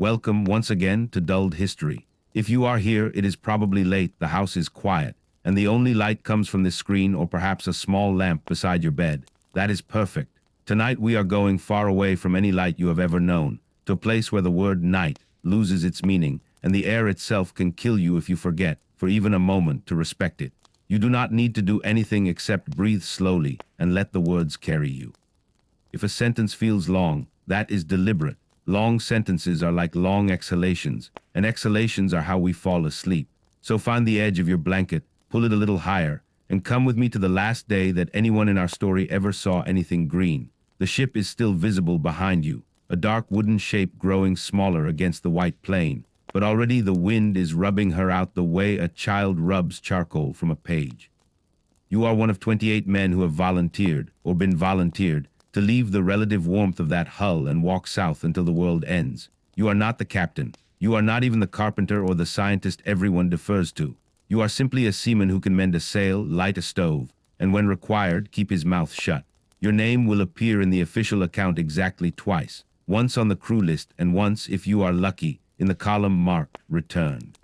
Welcome once again to Dulled History. If you are here, it is probably late, the house is quiet, and the only light comes from this screen or perhaps a small lamp beside your bed. That is perfect. Tonight we are going far away from any light you have ever known, to a place where the word night loses its meaning, and the air itself can kill you if you forget, for even a moment, to respect it. You do not need to do anything except breathe slowly and let the words carry you. If a sentence feels long, that is deliberate. Long sentences are like long exhalations, and exhalations are how we fall asleep. So find the edge of your blanket, pull it a little higher, and come with me to the last day that anyone in our story ever saw anything green. The ship is still visible behind you, a dark wooden shape growing smaller against the white plain, but already the wind is rubbing her out the way a child rubs charcoal from a page. You are one of 28 men who have volunteered, or been volunteered, to leave the relative warmth of that hull and walk south until the world ends. You are not the captain. You are not even the carpenter or the scientist everyone defers to. You are simply a seaman who can mend a sail, light a stove, and when required, keep his mouth shut. Your name will appear in the official account exactly twice, once on the crew list and once, if you are lucky, in the column marked Returned.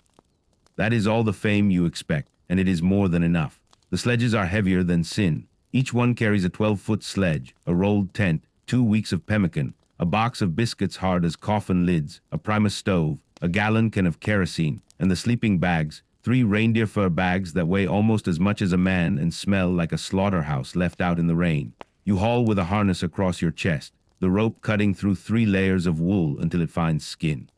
That is all the fame you expect, and it is more than enough. The sledges are heavier than sin. Each one carries a 12-foot sledge, a rolled tent, 2 weeks of pemmican, a box of biscuits hard as coffin lids, a Primus stove, a gallon can of kerosene, and the sleeping bags, 3 reindeer fur bags that weigh almost as much as a man and smell like a slaughterhouse left out in the rain. You haul with a harness across your chest, the rope cutting through 3 layers of wool until it finds skin.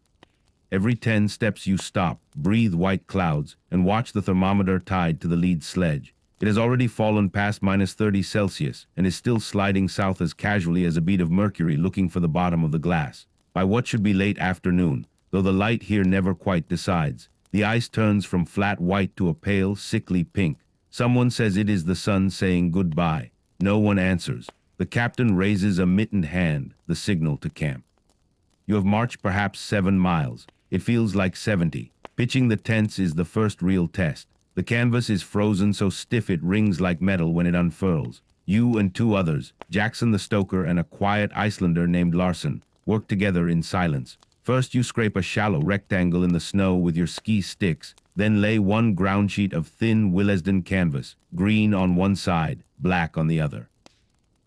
Every 10 steps you stop, breathe white clouds, and watch the thermometer tied to the lead sledge. It has already fallen past -30°C and is still sliding south as casually as a bead of mercury looking for the bottom of the glass. By what should be late afternoon, though the light here never quite decides, the ice turns from flat white to a pale, sickly pink. Someone says it is the sun saying goodbye. No one answers. The captain raises a mittened hand, the signal to camp. You have marched perhaps 7 miles. It feels like 70. Pitching the tents is the first real test. The canvas is frozen so stiff it rings like metal when it unfurls. You and 2 others, Jackson the stoker and a quiet Icelander named Larson, work together in silence. First you scrape a shallow rectangle in the snow with your ski sticks, then lay 1 ground sheet of thin Willesden canvas, green on one side, black on the other.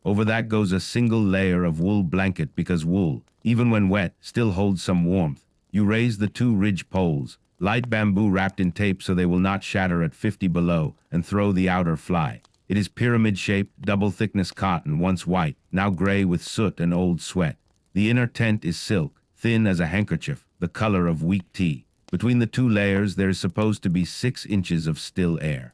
Over that goes a single layer of wool blanket because wool, even when wet, still holds some warmth. You raise the 2 ridge poles, light bamboo wrapped in tape so they will not shatter at 50 below, and throw the outer fly. It is pyramid-shaped, double-thickness cotton, once white, now gray with soot and old sweat. The inner tent is silk, thin as a handkerchief, the color of weak tea. Between the 2 layers there is supposed to be 6 inches of still air.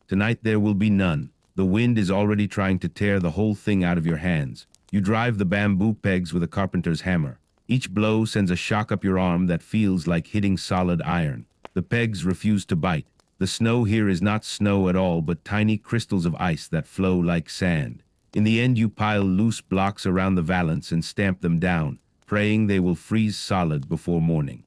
Tonight there will be none. The wind is already trying to tear the whole thing out of your hands. You drive the bamboo pegs with a carpenter's hammer. Each blow sends a shock up your arm that feels like hitting solid iron. The pegs refuse to bite. The snow here is not snow at all, but tiny crystals of ice that flow like sand. In the end, you pile loose blocks around the valance and stamp them down, praying they will freeze solid before morning.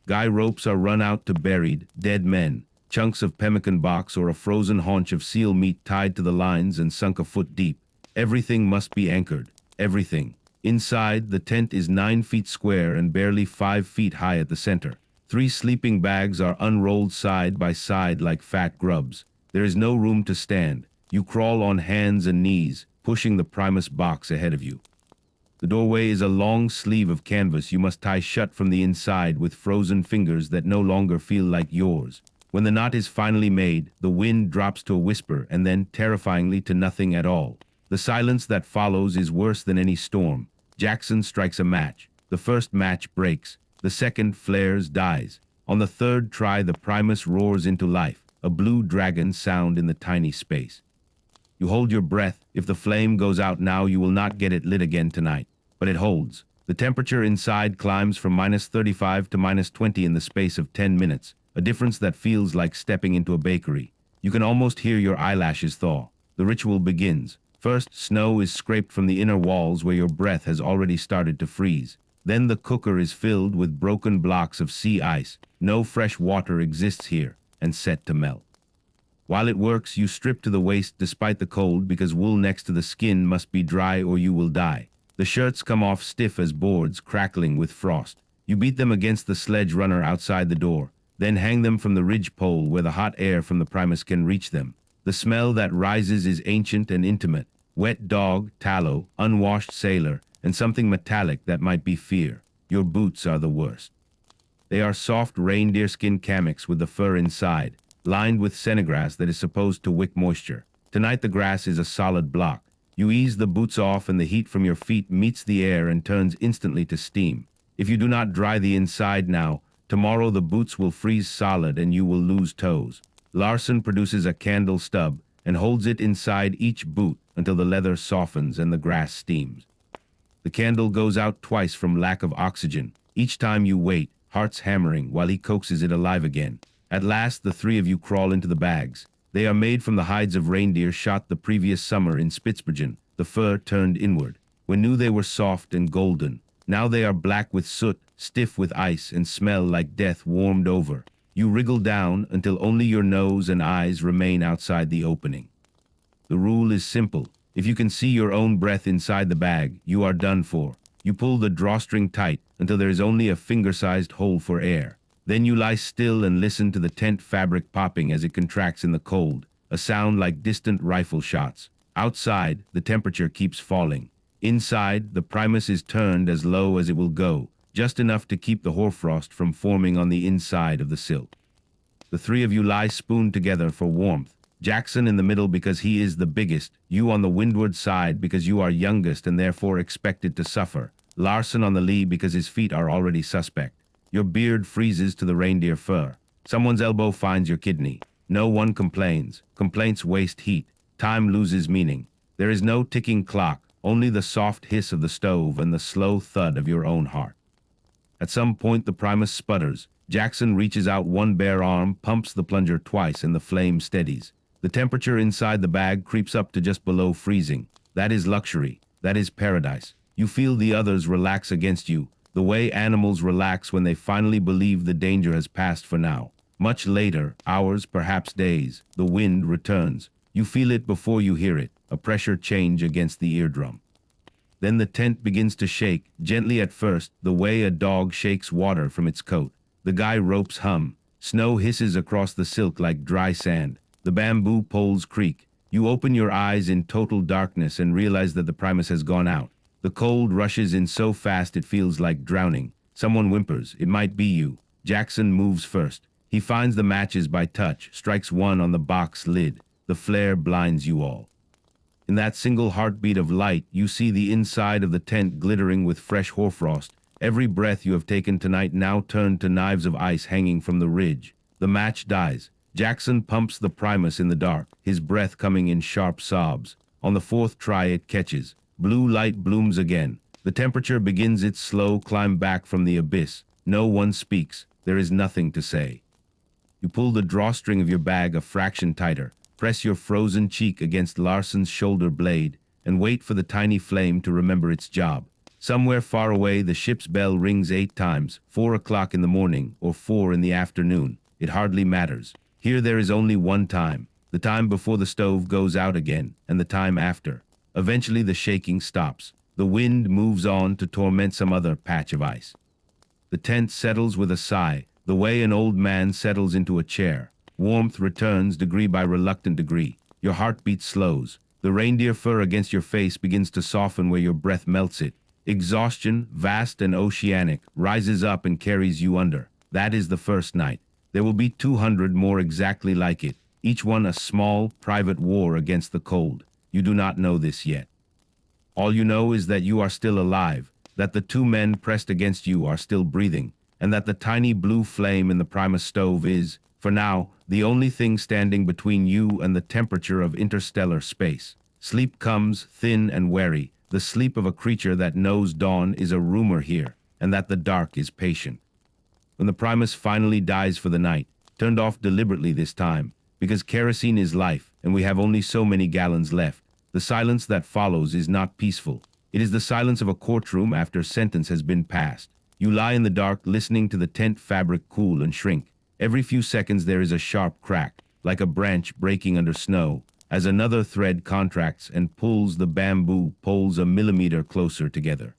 Guy ropes are run out to buried, dead men, chunks of pemmican box or a frozen haunch of seal meat tied to the lines and sunk a foot deep. Everything must be anchored. Everything. Inside, the tent is 9 feet square and barely 5 feet high at the center. 3 sleeping bags are unrolled side by side like fat grubs. There is no room to stand. You crawl on hands and knees, pushing the Primus box ahead of you. The doorway is a long sleeve of canvas you must tie shut from the inside with frozen fingers that no longer feel like yours. When the knot is finally made, the wind drops to a whisper and then, terrifyingly, to nothing at all. The silence that follows is worse than any storm. Jackson strikes a match. The first match breaks. The second flares, dies. On the third try, the Primus roars into life, a blue dragon sound in the tiny space. You hold your breath. If the flame goes out now, you will not get it lit again tonight. But it holds. The temperature inside climbs from -35 to -20 in the space of 10 minutes, a difference that feels like stepping into a bakery. You can almost hear your eyelashes thaw. The ritual begins. First, snow is scraped from the inner walls where your breath has already started to freeze. Then the cooker is filled with broken blocks of sea ice. No fresh water exists here, and set to melt. While it works, you strip to the waist despite the cold because wool next to the skin must be dry or you will die. The shirts come off stiff as boards, crackling with frost. You beat them against the sledge runner outside the door, then hang them from the ridge pole where the hot air from the Primus can reach them. The smell that rises is ancient and intimate. Wet dog, tallow, unwashed sailor, and something metallic that might be fear. Your boots are the worst. They are soft reindeer skin kamiks with the fur inside, lined with sennegrass that is supposed to wick moisture. Tonight the grass is a solid block. You ease the boots off and the heat from your feet meets the air and turns instantly to steam. If you do not dry the inside now, tomorrow the boots will freeze solid and you will lose toes. Larson produces a candle stub and holds it inside each boot until the leather softens and the grass steams. The candle goes out twice from lack of oxygen. Each time you wait, hearts hammering while he coaxes it alive again. At last, the three of you crawl into the bags. They are made from the hides of reindeer shot the previous summer in Spitzbergen, the fur turned inward. We knew they were soft and golden. Now they are black with soot, stiff with ice, and smell like death warmed over. You wriggle down until only your nose and eyes remain outside the opening. The rule is simple. If you can see your own breath inside the bag, you are done for. You pull the drawstring tight until there is only a finger-sized hole for air. Then you lie still and listen to the tent fabric popping as it contracts in the cold, a sound like distant rifle shots. Outside, the temperature keeps falling. Inside, the Primus is turned as low as it will go, just enough to keep the hoarfrost from forming on the inside of the silt. The three of you lie spooned together for warmth. Jackson in the middle because he is the biggest, you on the windward side because you are youngest and therefore expected to suffer, Larson on the lee because his feet are already suspect. Your beard freezes to the reindeer fur. Someone's elbow finds your kidney. No one complains. Complaints waste heat. Time loses meaning. There is no ticking clock, only the soft hiss of the stove and the slow thud of your own heart. At some point the Primus sputters. Jackson reaches out one bare arm, pumps the plunger twice, and the flame steadies. The temperature inside the bag creeps up to just below freezing. That is luxury. That is paradise. You feel the others relax against you, the way animals relax when they finally believe the danger has passed for now. Much later, hours, perhaps days, the wind returns. You feel it before you hear it, a pressure change against the eardrum. Then the tent begins to shake, gently at first, the way a dog shakes water from its coat. The guy ropes hum. Snow hisses across the silk like dry sand. The bamboo poles creak. You open your eyes in total darkness and realize that the Primus has gone out. The cold rushes in so fast it feels like drowning. Someone whimpers. It might be you. Jackson moves first. He finds the matches by touch, strikes one on the box lid. The flare blinds you all. In that single heartbeat of light, you see the inside of the tent glittering with fresh hoarfrost. Every breath you have taken tonight now turned to knives of ice hanging from the ridge. The match dies. Jackson pumps the Primus in the dark, his breath coming in sharp sobs. On the fourth try it catches. Blue light blooms again. The temperature begins its slow climb back from the abyss. No one speaks. There is nothing to say. You pull the drawstring of your bag a fraction tighter, press your frozen cheek against Larson's shoulder blade, and wait for the tiny flame to remember its job. Somewhere far away, the ship's bell rings 8 times, 4 o'clock in the morning or 4 in the afternoon. It hardly matters. Here there is only one time, the time before the stove goes out again, and the time after. Eventually the shaking stops. The wind moves on to torment some other patch of ice. The tent settles with a sigh, the way an old man settles into a chair. Warmth returns degree by reluctant degree. Your heartbeat slows. The reindeer fur against your face begins to soften where your breath melts it. Exhaustion, vast and oceanic, rises up and carries you under. That is the first night. There will be 200 more exactly like it, each one a small, private war against the cold. You do not know this yet. All you know is that you are still alive, that the 2 men pressed against you are still breathing, and that the tiny blue flame in the Primus stove is, for now, the only thing standing between you and the temperature of interstellar space. Sleep comes, thin and wary, the sleep of a creature that knows dawn is a rumor here, and that the dark is patient. When the Primus finally dies for the night, turned off deliberately this time, because kerosene is life, and we have only so many gallons left, the silence that follows is not peaceful. It is the silence of a courtroom after sentence has been passed. You lie in the dark listening to the tent fabric cool and shrink. Every few seconds there is a sharp crack, like a branch breaking under snow, as another thread contracts and pulls the bamboo poles a millimeter closer together.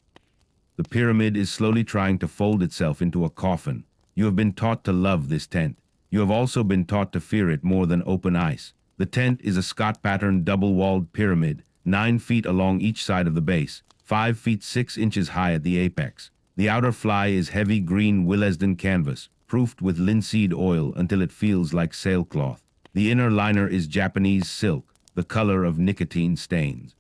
The pyramid is slowly trying to fold itself into a coffin. You have been taught to love this tent. You have also been taught to fear it more than open ice. The tent is a Scott-patterned double-walled pyramid, 9 feet along each side of the base, 5 feet 6 inches high at the apex. The outer fly is heavy green Willesden canvas, proofed with linseed oil until it feels like sailcloth. The inner liner is Japanese silk, the color of nicotine stains.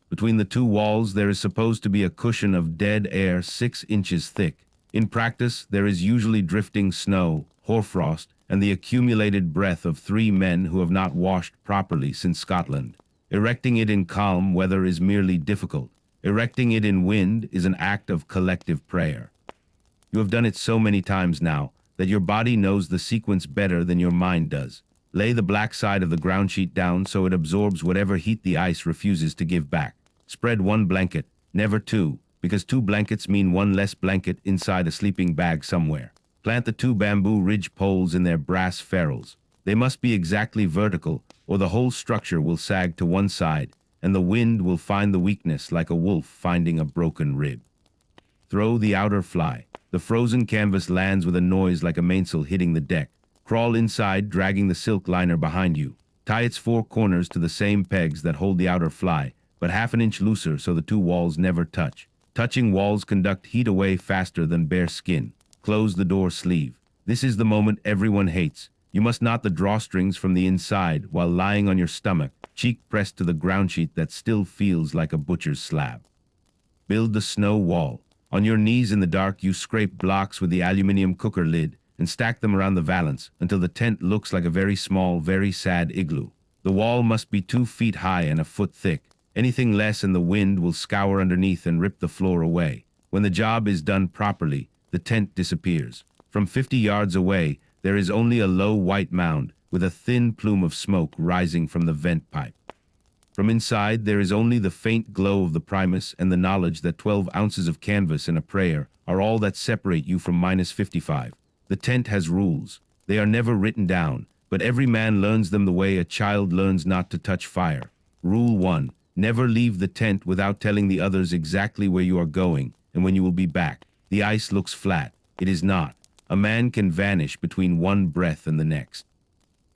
Between the two walls there is supposed to be a cushion of dead air 6 inches thick. In practice, there is usually drifting snow, hoarfrost, and the accumulated breath of 3 men who have not washed properly since Scotland. Erecting it in calm weather is merely difficult. Erecting it in wind is an act of collective prayer. You have done it so many times now that your body knows the sequence better than your mind does. Lay the black side of the ground sheet down so it absorbs whatever heat the ice refuses to give back. Spread 1 blanket, never 2, because 2 blankets mean 1 less blanket inside a sleeping bag somewhere. Plant the 2 bamboo ridge poles in their brass ferrules. They must be exactly vertical, or the whole structure will sag to one side, and the wind will find the weakness like a wolf finding a broken rib. Throw the outer fly. The frozen canvas lands with a noise like a mainsail hitting the deck. Crawl inside, dragging the silk liner behind you. Tie its 4 corners to the same pegs that hold the outer fly, but half an inch looser so the 2 walls never touch. Touching walls conduct heat away faster than bare skin. Close the door sleeve. This is the moment everyone hates. You must knot the drawstrings from the inside while lying on your stomach, cheek pressed to the ground sheet that still feels like a butcher's slab. Build the snow wall. On your knees in the dark, you scrape blocks with the aluminum cooker lid and stack them around the valance until the tent looks like a very small, very sad igloo. The wall must be 2 feet high and a foot thick. Anything less and the wind will scour underneath and rip the floor away. When the job is done properly, the tent disappears. From 50 yards away, there is only a low white mound with a thin plume of smoke rising from the vent pipe. From inside, there is only the faint glow of the primus and the knowledge that 12 ounces of canvas and a prayer are all that separate you from -55. The tent has rules. They are never written down, but every man learns them the way a child learns not to touch fire. Rule 1. Never leave the tent without telling the others exactly where you are going and when you will be back. The ice looks flat. It is not. A man can vanish between one breath and the next.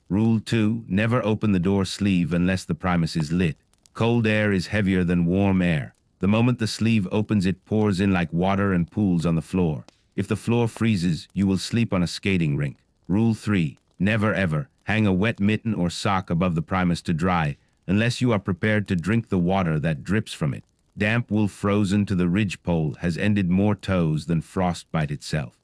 Rule 2. Never open the door sleeve unless the primus is lit. Cold air is heavier than warm air. The moment the sleeve opens, it pours in like water and pools on the floor. If the floor freezes, you will sleep on a skating rink. Rule 3. Never ever hang a wet mitten or sock above the primus to dry unless you are prepared to drink the water that drips from it. Damp wool frozen to the ridgepole has ended more toes than frostbite itself.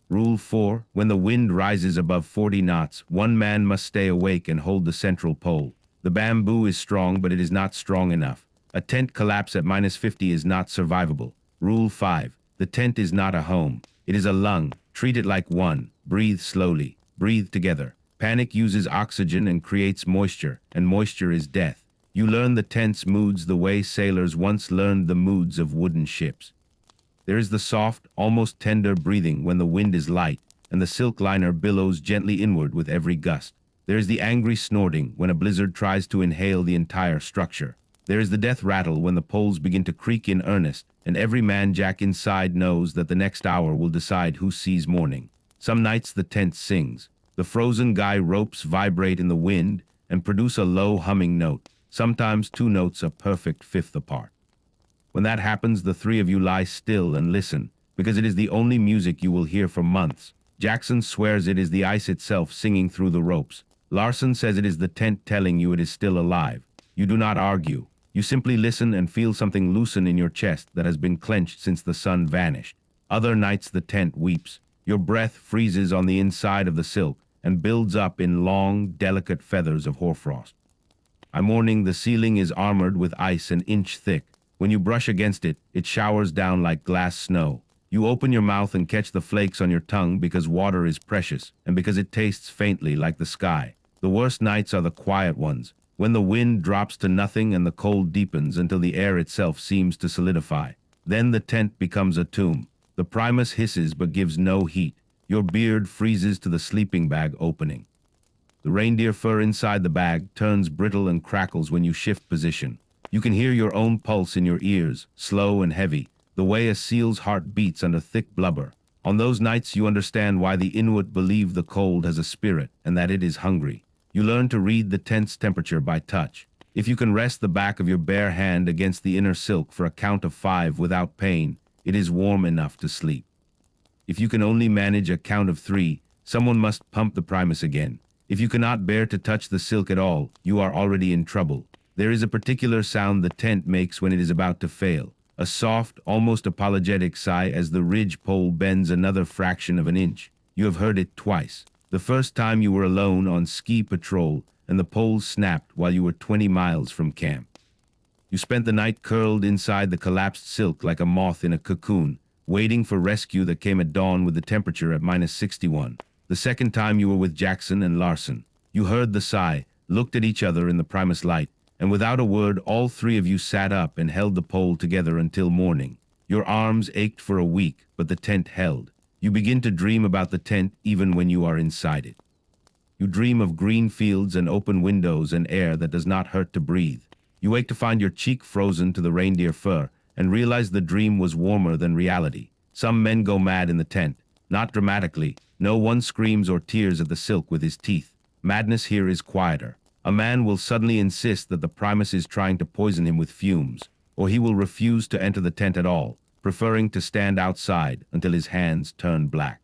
Rule 4. When the wind rises above 40 knots, 1 man must stay awake and hold the central pole. The bamboo is strong, but it is not strong enough. A tent collapse at -50 is not survivable. Rule 5. The tent is not a home. It is a lung. Treat it like one. Breathe slowly. Breathe together. Panic uses oxygen and creates moisture, and moisture is death. You learn the tent's moods the way sailors once learned the moods of wooden ships. There is the soft, almost tender breathing when the wind is light, and the silk liner billows gently inward with every gust. There is the angry snorting when a blizzard tries to inhale the entire structure. There is the death rattle when the poles begin to creak in earnest, and every man jack inside knows that the next hour will decide who sees morning. Some nights the tent sings. The frozen guy ropes vibrate in the wind and produce a low humming note, sometimes 2 notes a perfect fifth apart. When that happens, the 3 of you lie still and listen, because it is the only music you will hear for months. Jackson swears it is the ice itself singing through the ropes. Larson says it is the tent telling you it is still alive. You do not argue. You simply listen and feel something loosen in your chest that has been clenched since the sun vanished. Other nights the tent weeps. Your breath freezes on the inside of the silk and builds up in long, delicate feathers of hoarfrost. By morning, the ceiling is armored with ice an inch thick. When you brush against it, it showers down like glass snow. You open your mouth and catch the flakes on your tongue because water is precious and because it tastes faintly like the sky. The worst nights are the quiet ones, when the wind drops to nothing and the cold deepens until the air itself seems to solidify. Then the tent becomes a tomb. The primus hisses but gives no heat. Your beard freezes to the sleeping bag opening. The reindeer fur inside the bag turns brittle and crackles when you shift position. You can hear your own pulse in your ears, slow and heavy. the way a seal's heart beats under thick blubber. On those nights you understand why the Inuit believe the cold has a spirit and that it is hungry. You learn to read the tent's temperature by touch. If you can rest the back of your bare hand against the inner silk for a count of 5 without pain, it is warm enough to sleep. If you can only manage a count of 3, someone must pump the primus again. If you cannot bear to touch the silk at all, you are already in trouble. There is a particular sound the tent makes when it is about to fail. A soft, almost apologetic sigh as the ridge pole bends another fraction of an inch. You have heard it twice. The first time you were alone on ski patrol, and the pole snapped while you were 20 miles from camp. You spent the night curled inside the collapsed silk like a moth in a cocoon, waiting for rescue that came at dawn with the temperature at -61. The second time you were with Jackson and Larson. You heard the sigh, looked at each other in the primus light, and without a word all 3 of you sat up and held the pole together until morning. Your arms ached for a week, but the tent held. You begin to dream about the tent even when you are inside it. You dream of green fields and open windows and air that does not hurt to breathe. You wake to find your cheek frozen to the reindeer fur and realize the dream was warmer than reality. Some men go mad in the tent, not dramatically. No one screams or tears at the silk with his teeth. Madness here is quieter. A man will suddenly insist that the primus is trying to poison him with fumes, or he will refuse to enter the tent at all, preferring to stand outside until his hands turn black.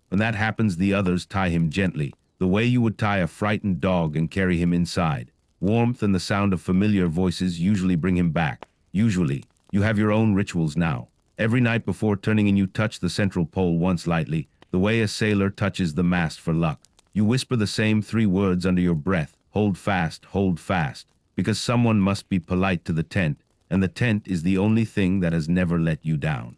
When that happens, the others tie him gently, the way you would tie a frightened dog, and carry him inside. Warmth and the sound of familiar voices usually bring him back. Usually, you have your own rituals now. Every night before turning in you touch the central pole once lightly, the way a sailor touches the mast for luck. You whisper the same 3 words under your breath, hold fast, because someone must be polite to the tent, and the tent is the only thing that has never let you down.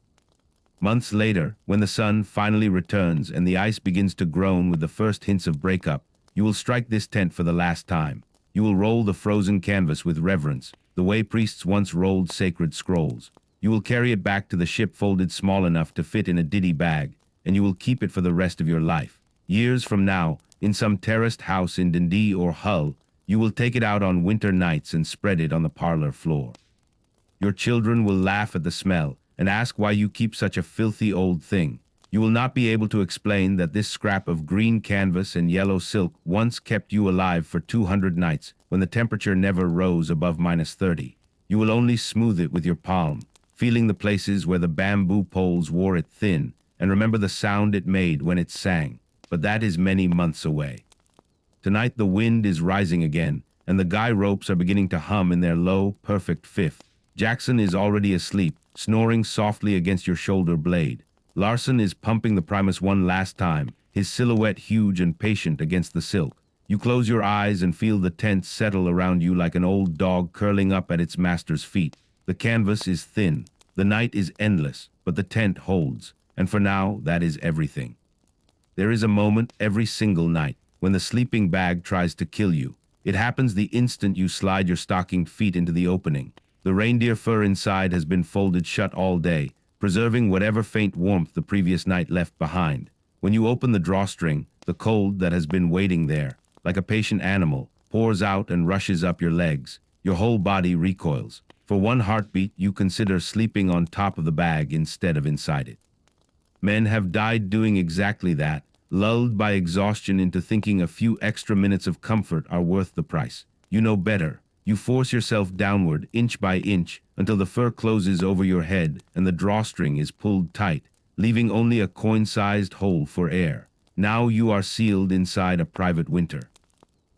Months later, when the sun finally returns and the ice begins to groan with the first hints of breakup, you will strike this tent for the last time. You will roll the frozen canvas with reverence, the way priests once rolled sacred scrolls. You will carry it back to the ship folded small enough to fit in a ditty bag, and you will keep it for the rest of your life. Years from now, in some terraced house in Dundee or Hull, you will take it out on winter nights and spread it on the parlor floor. Your children will laugh at the smell and ask why you keep such a filthy old thing. You will not be able to explain that this scrap of green canvas and yellow silk once kept you alive for 200 nights when the temperature never rose above -30. You will only smooth it with your palm, feeling the places where the bamboo poles wore it thin, and remember the sound it made when it sang. But that is many months away. Tonight the wind is rising again, and the guy ropes are beginning to hum in their low, perfect fifth. Jackson is already asleep, snoring softly against your shoulder blade. Larson is pumping the primus one last time, his silhouette huge and patient against the silk. You close your eyes and feel the tent settle around you like an old dog curling up at its master's feet. The canvas is thin, the night is endless, but the tent holds, and for now, that is everything. There is a moment every single night when the sleeping bag tries to kill you. It happens the instant you slide your stockinged feet into the opening. The reindeer fur inside has been folded shut all day, preserving whatever faint warmth the previous night left behind. When you open the drawstring, the cold that has been waiting there, like a patient animal, pours out and rushes up your legs. Your whole body recoils. For one heartbeat, you consider sleeping on top of the bag instead of inside it. Men have died doing exactly that, lulled by exhaustion into thinking a few extra minutes of comfort are worth the price. You know better. You force yourself downward, inch by inch, until the fur closes over your head and the drawstring is pulled tight, leaving only a coin-sized hole for air. Now you are sealed inside a private winter.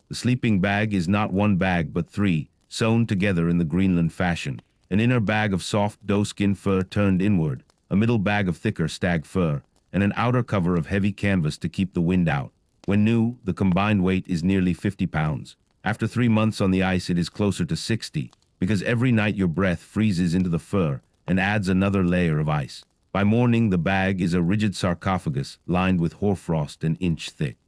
The sleeping bag is not one bag but 3, sewn together in the Greenland fashion. An inner bag of soft doeskin fur turned inward, a middle bag of thicker stag fur, and an outer cover of heavy canvas to keep the wind out. When new, the combined weight is nearly 50 pounds. After 3 months on the ice, it is closer to 60, because every night your breath freezes into the fur and adds another layer of ice. By morning, the bag is a rigid sarcophagus lined with hoarfrost an inch thick.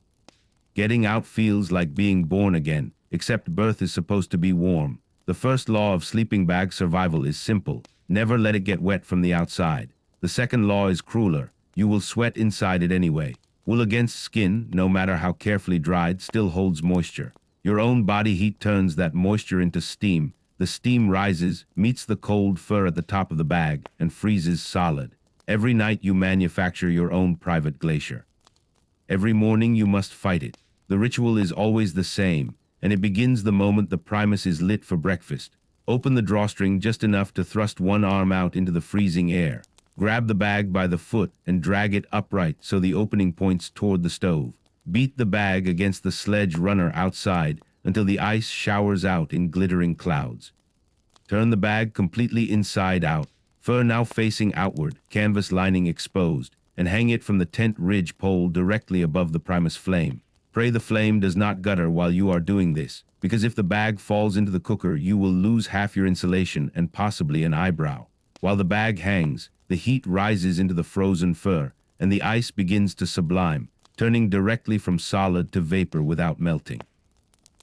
Getting out feels like being born again, except birth is supposed to be warm. The first law of sleeping bag survival is simple. Never let it get wet from the outside. The second law is crueler. You will sweat inside it anyway. Wool against skin, no matter how carefully dried, still holds moisture. Your own body heat turns that moisture into steam, The steam rises, meets the cold fur at the top of the bag, and freezes solid. Every night you manufacture your own private glacier. Every morning you must fight it. The ritual is always the same, and it begins the moment the Primus is lit for breakfast. Open the drawstring just enough to thrust one arm out into the freezing air. Grab the bag by the foot and drag it upright so the opening points toward the stove. Beat the bag against the sledge runner outside until the ice showers out in glittering clouds. Turn the bag completely inside out, fur now facing outward, canvas lining exposed, and hang it from the tent ridge pole directly above the Primus flame. Pray the flame does not gutter while you are doing this, because if the bag falls into the cooker, you will lose half your insulation and possibly an eyebrow. While the bag hangs, the heat rises into the frozen fur, and the ice begins to sublime, turning directly from solid to vapor without melting.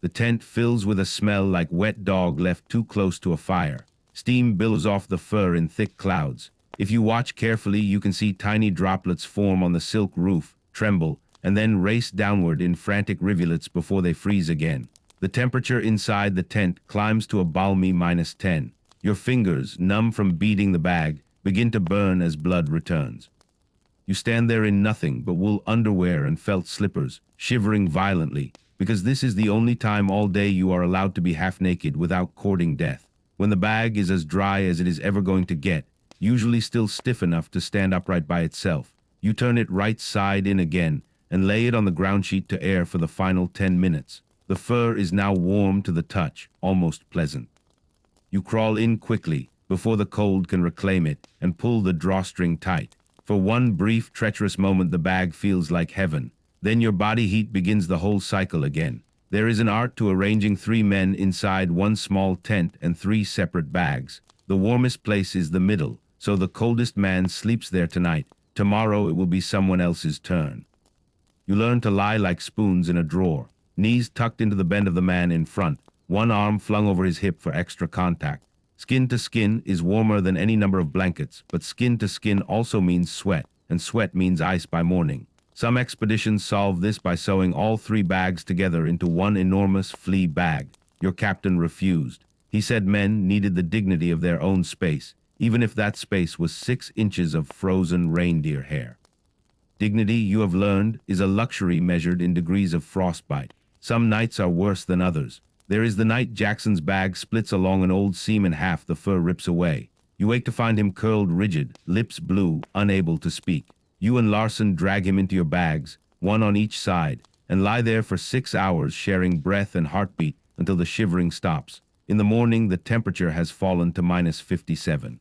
The tent fills with a smell like wet dog left too close to a fire. Steam billows off the fur in thick clouds. If you watch carefully, you can see tiny droplets form on the silk roof, tremble, and then race downward in frantic rivulets before they freeze again. The temperature inside the tent climbs to a balmy -10. Your fingers, numb from beating the bag, begin to burn as blood returns. You stand there in nothing but wool underwear and felt slippers, shivering violently, because this is the only time all day you are allowed to be half naked without courting death. When the bag is as dry as it is ever going to get, usually still stiff enough to stand upright by itself, you turn it right side in again and lay it on the ground sheet to air for the final 10 minutes. The fur is now warm to the touch, almost pleasant. You crawl in quickly, before the cold can reclaim it, and pull the drawstring tight. For one brief, treacherous moment the bag feels like heaven. Then your body heat begins the whole cycle again. There is an art to arranging 3 men inside one small tent and 3 separate bags. The warmest place is the middle, so the coldest man sleeps there tonight. Tomorrow it will be someone else's turn. You learn to lie like spoons in a drawer, knees tucked into the bend of the man in front, one arm flung over his hip for extra contact. Skin to skin is warmer than any number of blankets, but skin to skin also means sweat, and sweat means ice by morning. Some expeditions solve this by sewing all 3 bags together into one enormous flea bag. Your captain refused. He said men needed the dignity of their own space, even if that space was 6 inches of frozen reindeer hair. Dignity, you have learned, is a luxury measured in degrees of frostbite. Some nights are worse than others. There is the night Jackson's bag splits along an old seam in half, the fur rips away. You wake to find him curled rigid, lips blue, unable to speak. You and Larson drag him into your bags, one on each side, and lie there for 6 hours sharing breath and heartbeat until the shivering stops. In the morning, the temperature has fallen to -57.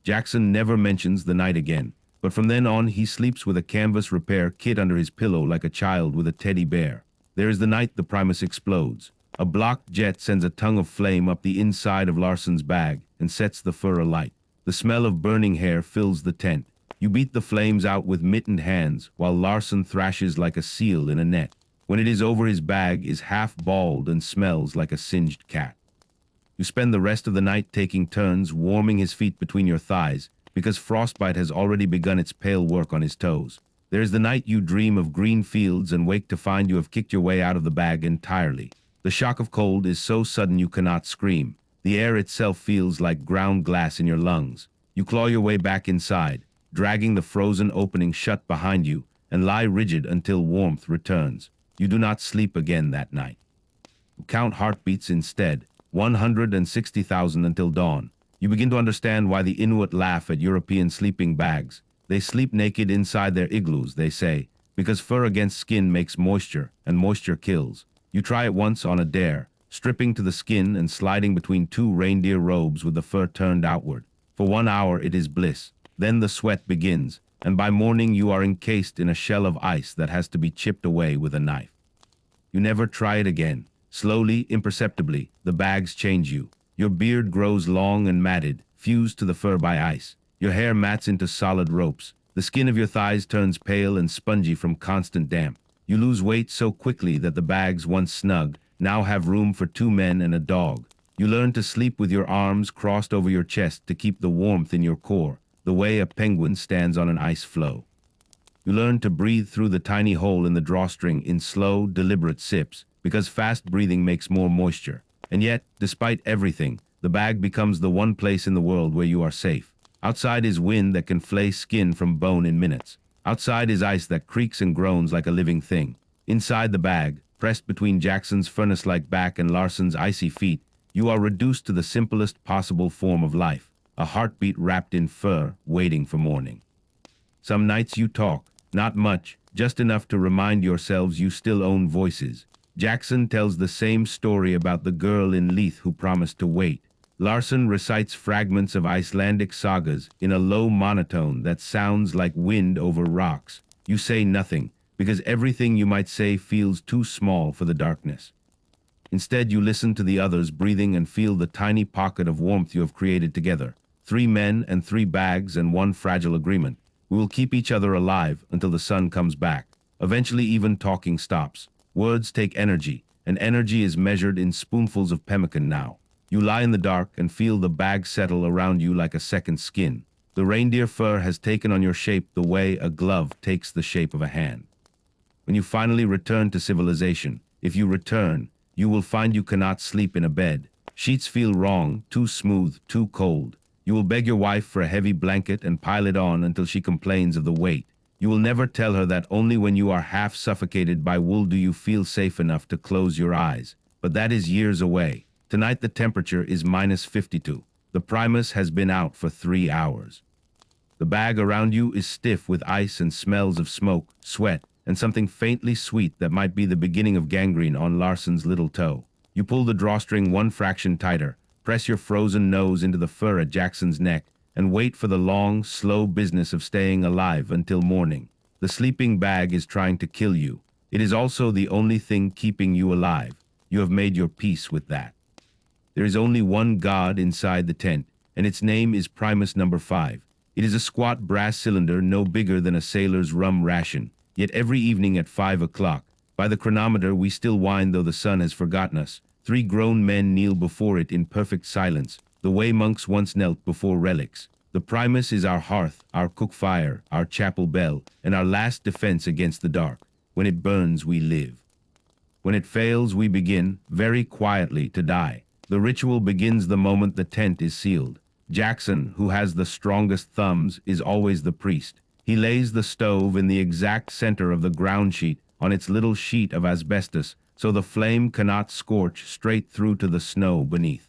Jackson never mentions the night again, but from then on he sleeps with a canvas repair kit under his pillow like a child with a teddy bear. There is the night the Primus explodes. A blocked jet sends a tongue of flame up the inside of Larson's bag and sets the fur alight. The smell of burning hair fills the tent. You beat the flames out with mittened hands while Larson thrashes like a seal in a net. When it is over, his bag is half bald and smells like a singed cat. You spend the rest of the night taking turns warming his feet between your thighs because frostbite has already begun its pale work on his toes. There is the night you dream of green fields and wake to find you have kicked your way out of the bag entirely. The shock of cold is so sudden you cannot scream. The air itself feels like ground glass in your lungs. You claw your way back inside, dragging the frozen opening shut behind you, and lie rigid until warmth returns. You do not sleep again that night. You count heartbeats instead, 160,000 until dawn. You begin to understand why the Inuit laugh at European sleeping bags. They sleep naked inside their igloos, they say, because fur against skin makes moisture, and moisture kills. You try it once on a dare, stripping to the skin and sliding between 2 reindeer robes with the fur turned outward. For 1 hour it is bliss. Then the sweat begins, and by morning you are encased in a shell of ice that has to be chipped away with a knife. You never try it again. Slowly, imperceptibly, the bags change you. Your beard grows long and matted, fused to the fur by ice. Your hair mats into solid ropes. The skin of your thighs turns pale and spongy from constant damp. You lose weight so quickly that the bags, once snug, now have room for 2 men and a dog. You learn to sleep with your arms crossed over your chest to keep the warmth in your core, the way a penguin stands on an ice floe. You learn to breathe through the tiny hole in the drawstring in slow, deliberate sips, because fast breathing makes more moisture. And yet, despite everything, the bag becomes the one place in the world where you are safe. Outside is wind that can flay skin from bone in minutes. Outside is ice that creaks and groans like a living thing. Inside the bag, pressed between Jackson's furnace-like back and Larson's icy feet, you are reduced to the simplest possible form of life, a heartbeat wrapped in fur, waiting for morning. Some nights you talk, not much, just enough to remind yourselves you still own voices. Jackson tells the same story about the girl in Leith who promised to wait. Larson recites fragments of Icelandic sagas in a low monotone that sounds like wind over rocks. You say nothing, because everything you might say feels too small for the darkness. Instead, you listen to the others breathing and feel the tiny pocket of warmth you have created together. 3 men and 3 bags and 1 fragile agreement. We will keep each other alive until the sun comes back. Eventually, even talking stops. Words take energy, and energy is measured in spoonfuls of pemmican now. You lie in the dark and feel the bag settle around you like a second skin. The reindeer fur has taken on your shape the way a glove takes the shape of a hand. When you finally return to civilization, if you return, you will find you cannot sleep in a bed. Sheets feel wrong, too smooth, too cold. You will beg your wife for a heavy blanket and pile it on until she complains of the weight. You will never tell her that only when you are half suffocated by wool do you feel safe enough to close your eyes. But that is years away. Tonight the temperature is -52. The Primus has been out for 3 hours. The bag around you is stiff with ice and smells of smoke, sweat, and something faintly sweet that might be the beginning of gangrene on Larson's little toe. You pull the drawstring 1 fraction tighter, press your frozen nose into the fur at Jackson's neck, and wait for the long, slow business of staying alive until morning. The sleeping bag is trying to kill you. It is also the only thing keeping you alive. You have made your peace with that. There is only one god inside the tent, and its name is Primus number 5. It is a squat brass cylinder no bigger than a sailor's rum ration. Yet every evening at 5 o'clock, by the chronometer we still wind though the sun has forgotten us, 3 grown men kneel before it in perfect silence, the way monks once knelt before relics. The Primus is our hearth, our cook fire, our chapel bell, and our last defense against the dark. When it burns, we live. When it fails, we begin, very quietly, to die. The ritual begins the moment the tent is sealed. Jackson, who has the strongest thumbs, is always the priest. He lays the stove in the exact center of the ground sheet on its little sheet of asbestos, so the flame cannot scorch straight through to the snow beneath.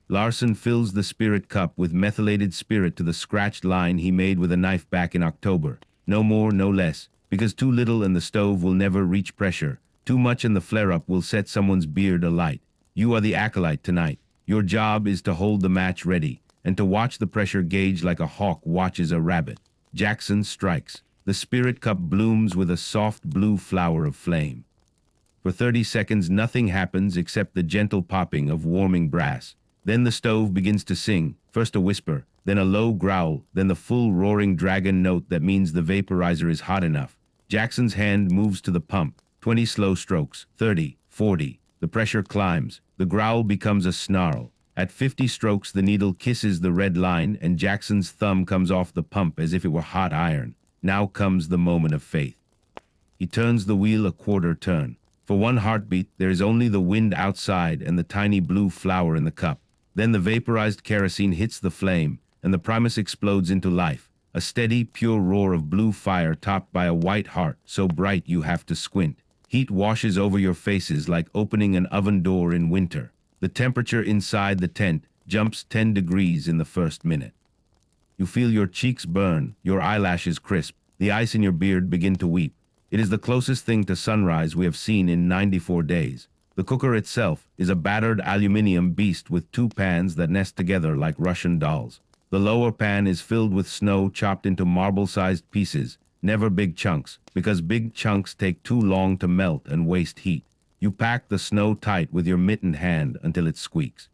Larson fills the spirit cup with methylated spirit to the scratched line he made with a knife back in October. No more, no less, because too little and the stove will never reach pressure. Too much and the flare-up will set someone's beard alight. You are the acolyte tonight. Your job is to hold the match ready, and to watch the pressure gauge like a hawk watches a rabbit. Jackson strikes. The spirit cup blooms with a soft blue flower of flame. For 30 seconds nothing happens except the gentle popping of warming brass. Then the stove begins to sing, first a whisper, then a low growl, then the full roaring dragon note that means the vaporizer is hot enough. Jackson's hand moves to the pump. 20 slow strokes, 30, 40. The pressure climbs. The growl becomes a snarl. At 50 strokes the needle kisses the red line and Jackson's thumb comes off the pump as if it were hot iron. Now comes the moment of faith. He turns the wheel a quarter turn. For 1 heartbeat, there is only the wind outside and the tiny blue flower in the cup. Then the vaporized kerosene hits the flame, and the Primus explodes into life. A steady, pure roar of blue fire topped by a white heart, so bright you have to squint. Heat washes over your faces like opening an oven door in winter. The temperature inside the tent jumps 10 degrees in the first minute. You feel your cheeks burn, your eyelashes crisp, the ice in your beard begin to weep. It is the closest thing to sunrise we have seen in 94 days. The cooker itself is a battered aluminium beast with 2 pans that nest together like Russian dolls. The lower pan is filled with snow chopped into marble-sized pieces, never big chunks, because big chunks take too long to melt and waste heat. You pack the snow tight with your mittened hand until it squeaks.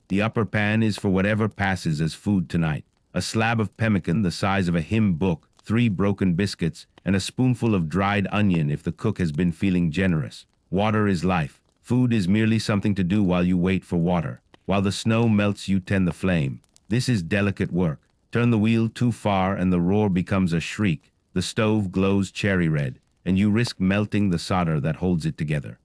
The upper pan is for whatever passes as food tonight. A slab of pemmican the size of a hymn book, 3 broken biscuits, and a spoonful of dried onion if the cook has been feeling generous. Water is life. Food is merely something to do while you wait for water. While the snow melts, you tend the flame. This is delicate work. Turn the wheel too far and the roar becomes a shriek. The stove glows cherry red, and you risk melting the solder that holds it together.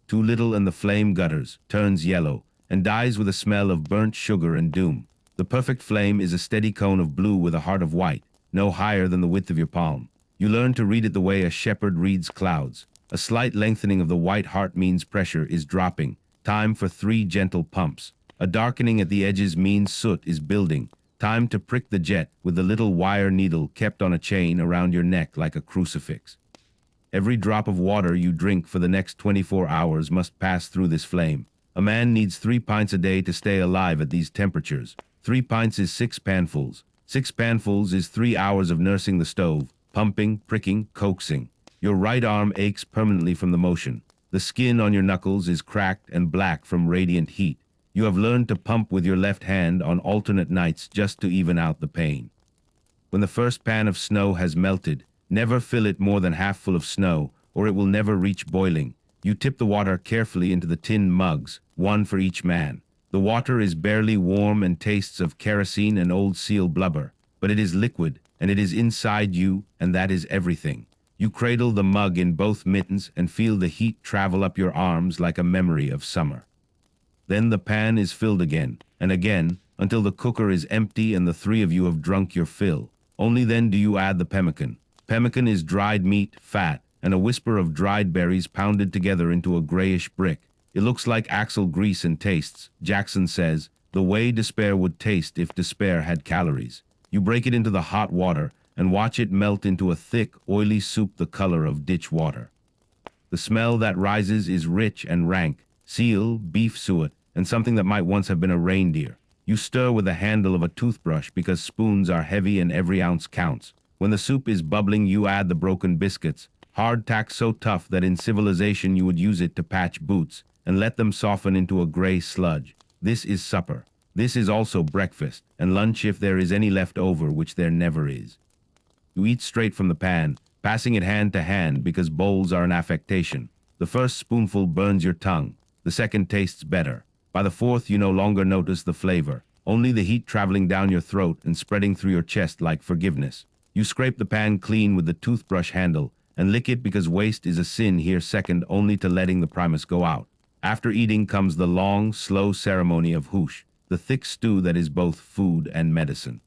Too little and the flame gutters, turns yellow, and dies with a smell of burnt sugar and doom. The perfect flame is a steady cone of blue with a heart of white, no higher than the width of your palm. You learn to read it the way a shepherd reads clouds. A slight lengthening of the white heart means pressure is dropping. Time for 3 gentle pumps. A darkening at the edges means soot is building. Time to prick the jet with the little wire needle kept on a chain around your neck like a crucifix. Every drop of water you drink for the next 24 hours must pass through this flame. A man needs 3 pints a day to stay alive at these temperatures. 3 pints is 6 panfuls. 6 panfuls is 3 hours of nursing the stove, pumping, pricking, coaxing. Your right arm aches permanently from the motion. The skin on your knuckles is cracked and black from radiant heat. You have learned to pump with your left hand on alternate nights just to even out the pain. When the first pan of snow has melted, never fill it more than half full of snow, or it will never reach boiling. You tip the water carefully into the tin mugs, 1 for each man. The water is barely warm and tastes of kerosene and old seal blubber, but it is liquid, and it is inside you, and that is everything. You cradle the mug in both mittens and feel the heat travel up your arms like a memory of summer. Then the pan is filled again, and again, until the cooker is empty and the 3 of you have drunk your fill. Only then do you add the pemmican. Pemmican is dried meat, fat, and a whisper of dried berries pounded together into a grayish brick. It looks like axle grease and tastes, Jackson says, the way despair would taste if despair had calories. You break it into the hot water and watch it melt into a thick, oily soup the color of ditch water. The smell that rises is rich and rank, seal, beef suet, and something that might once have been a reindeer. You stir with the handle of a toothbrush because spoons are heavy and every ounce counts. When the soup is bubbling, you add the broken biscuits, hardtack so tough that in civilization you would use it to patch boots, and let them soften into a gray sludge. This is supper. This is also breakfast, and lunch if there is any left over, which there never is. You eat straight from the pan, passing it hand to hand because bowls are an affectation. The first spoonful burns your tongue. The second tastes better. By the fourth, you no longer notice the flavor, only the heat traveling down your throat and spreading through your chest like forgiveness. You scrape the pan clean with the toothbrush handle and lick it because waste is a sin here second only to letting the primus go out. After eating comes the long, slow ceremony of hoosh, the thick stew that is both food and medicine.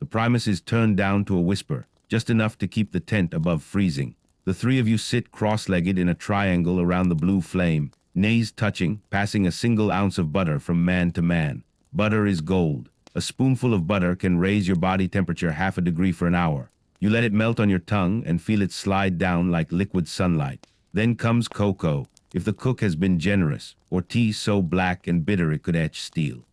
The primus is turned down to a whisper, just enough to keep the tent above freezing. The 3 of you sit cross-legged in a triangle around the blue flame, knees touching, passing a single ounce of butter from man to man. Butter is gold. A spoonful of butter can raise your body temperature half a degree for an hour. You let it melt on your tongue and feel it slide down like liquid sunlight. Then comes cocoa, if the cook has been generous, or tea so black and bitter it could etch steel.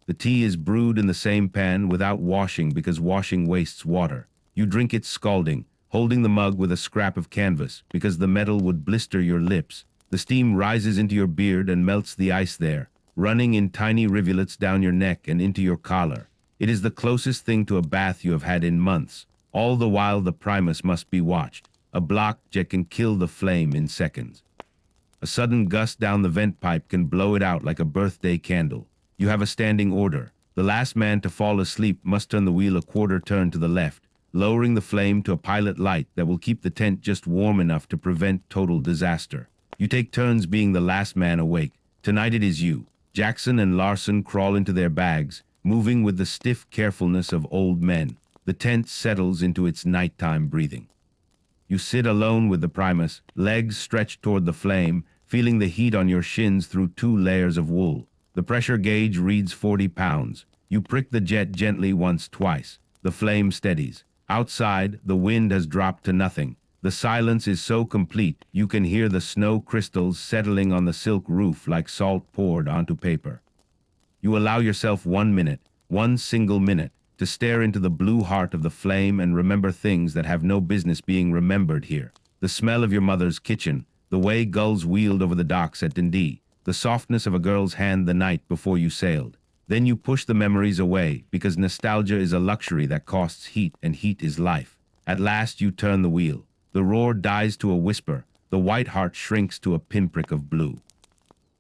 The tea is brewed in the same pan without washing because washing wastes water. You drink it scalding, holding the mug with a scrap of canvas because the metal would blister your lips. The steam rises into your beard and melts the ice there, running in tiny rivulets down your neck and into your collar. It is the closest thing to a bath you have had in months. All the while the primus must be watched. A block jet can kill the flame in seconds. A sudden gust down the vent pipe can blow it out like a birthday candle. You have a standing order. The last man to fall asleep must turn the wheel a quarter turn to the left, lowering the flame to a pilot light that will keep the tent just warm enough to prevent total disaster. You take turns being the last man awake. Tonight it is you. Jackson and Larson crawl into their bags, moving with the stiff carefulness of old men. The tent settles into its nighttime breathing. You sit alone with the primus, legs stretched toward the flame, feeling the heat on your shins through 2 layers of wool. The pressure gauge reads 40 pounds. You prick the jet gently once, twice. The flame steadies. Outside, the wind has dropped to nothing. The silence is so complete, you can hear the snow crystals settling on the silk roof like salt poured onto paper. You allow yourself 1 minute, 1 single minute, to stare into the blue heart of the flame and remember things that have no business being remembered here. The smell of your mother's kitchen, the way gulls wheeled over the docks at Dundee, the softness of a girl's hand the night before you sailed. Then you push the memories away because nostalgia is a luxury that costs heat and heat is life. At last you turn the wheel. The roar dies to a whisper. The white heart shrinks to a pinprick of blue.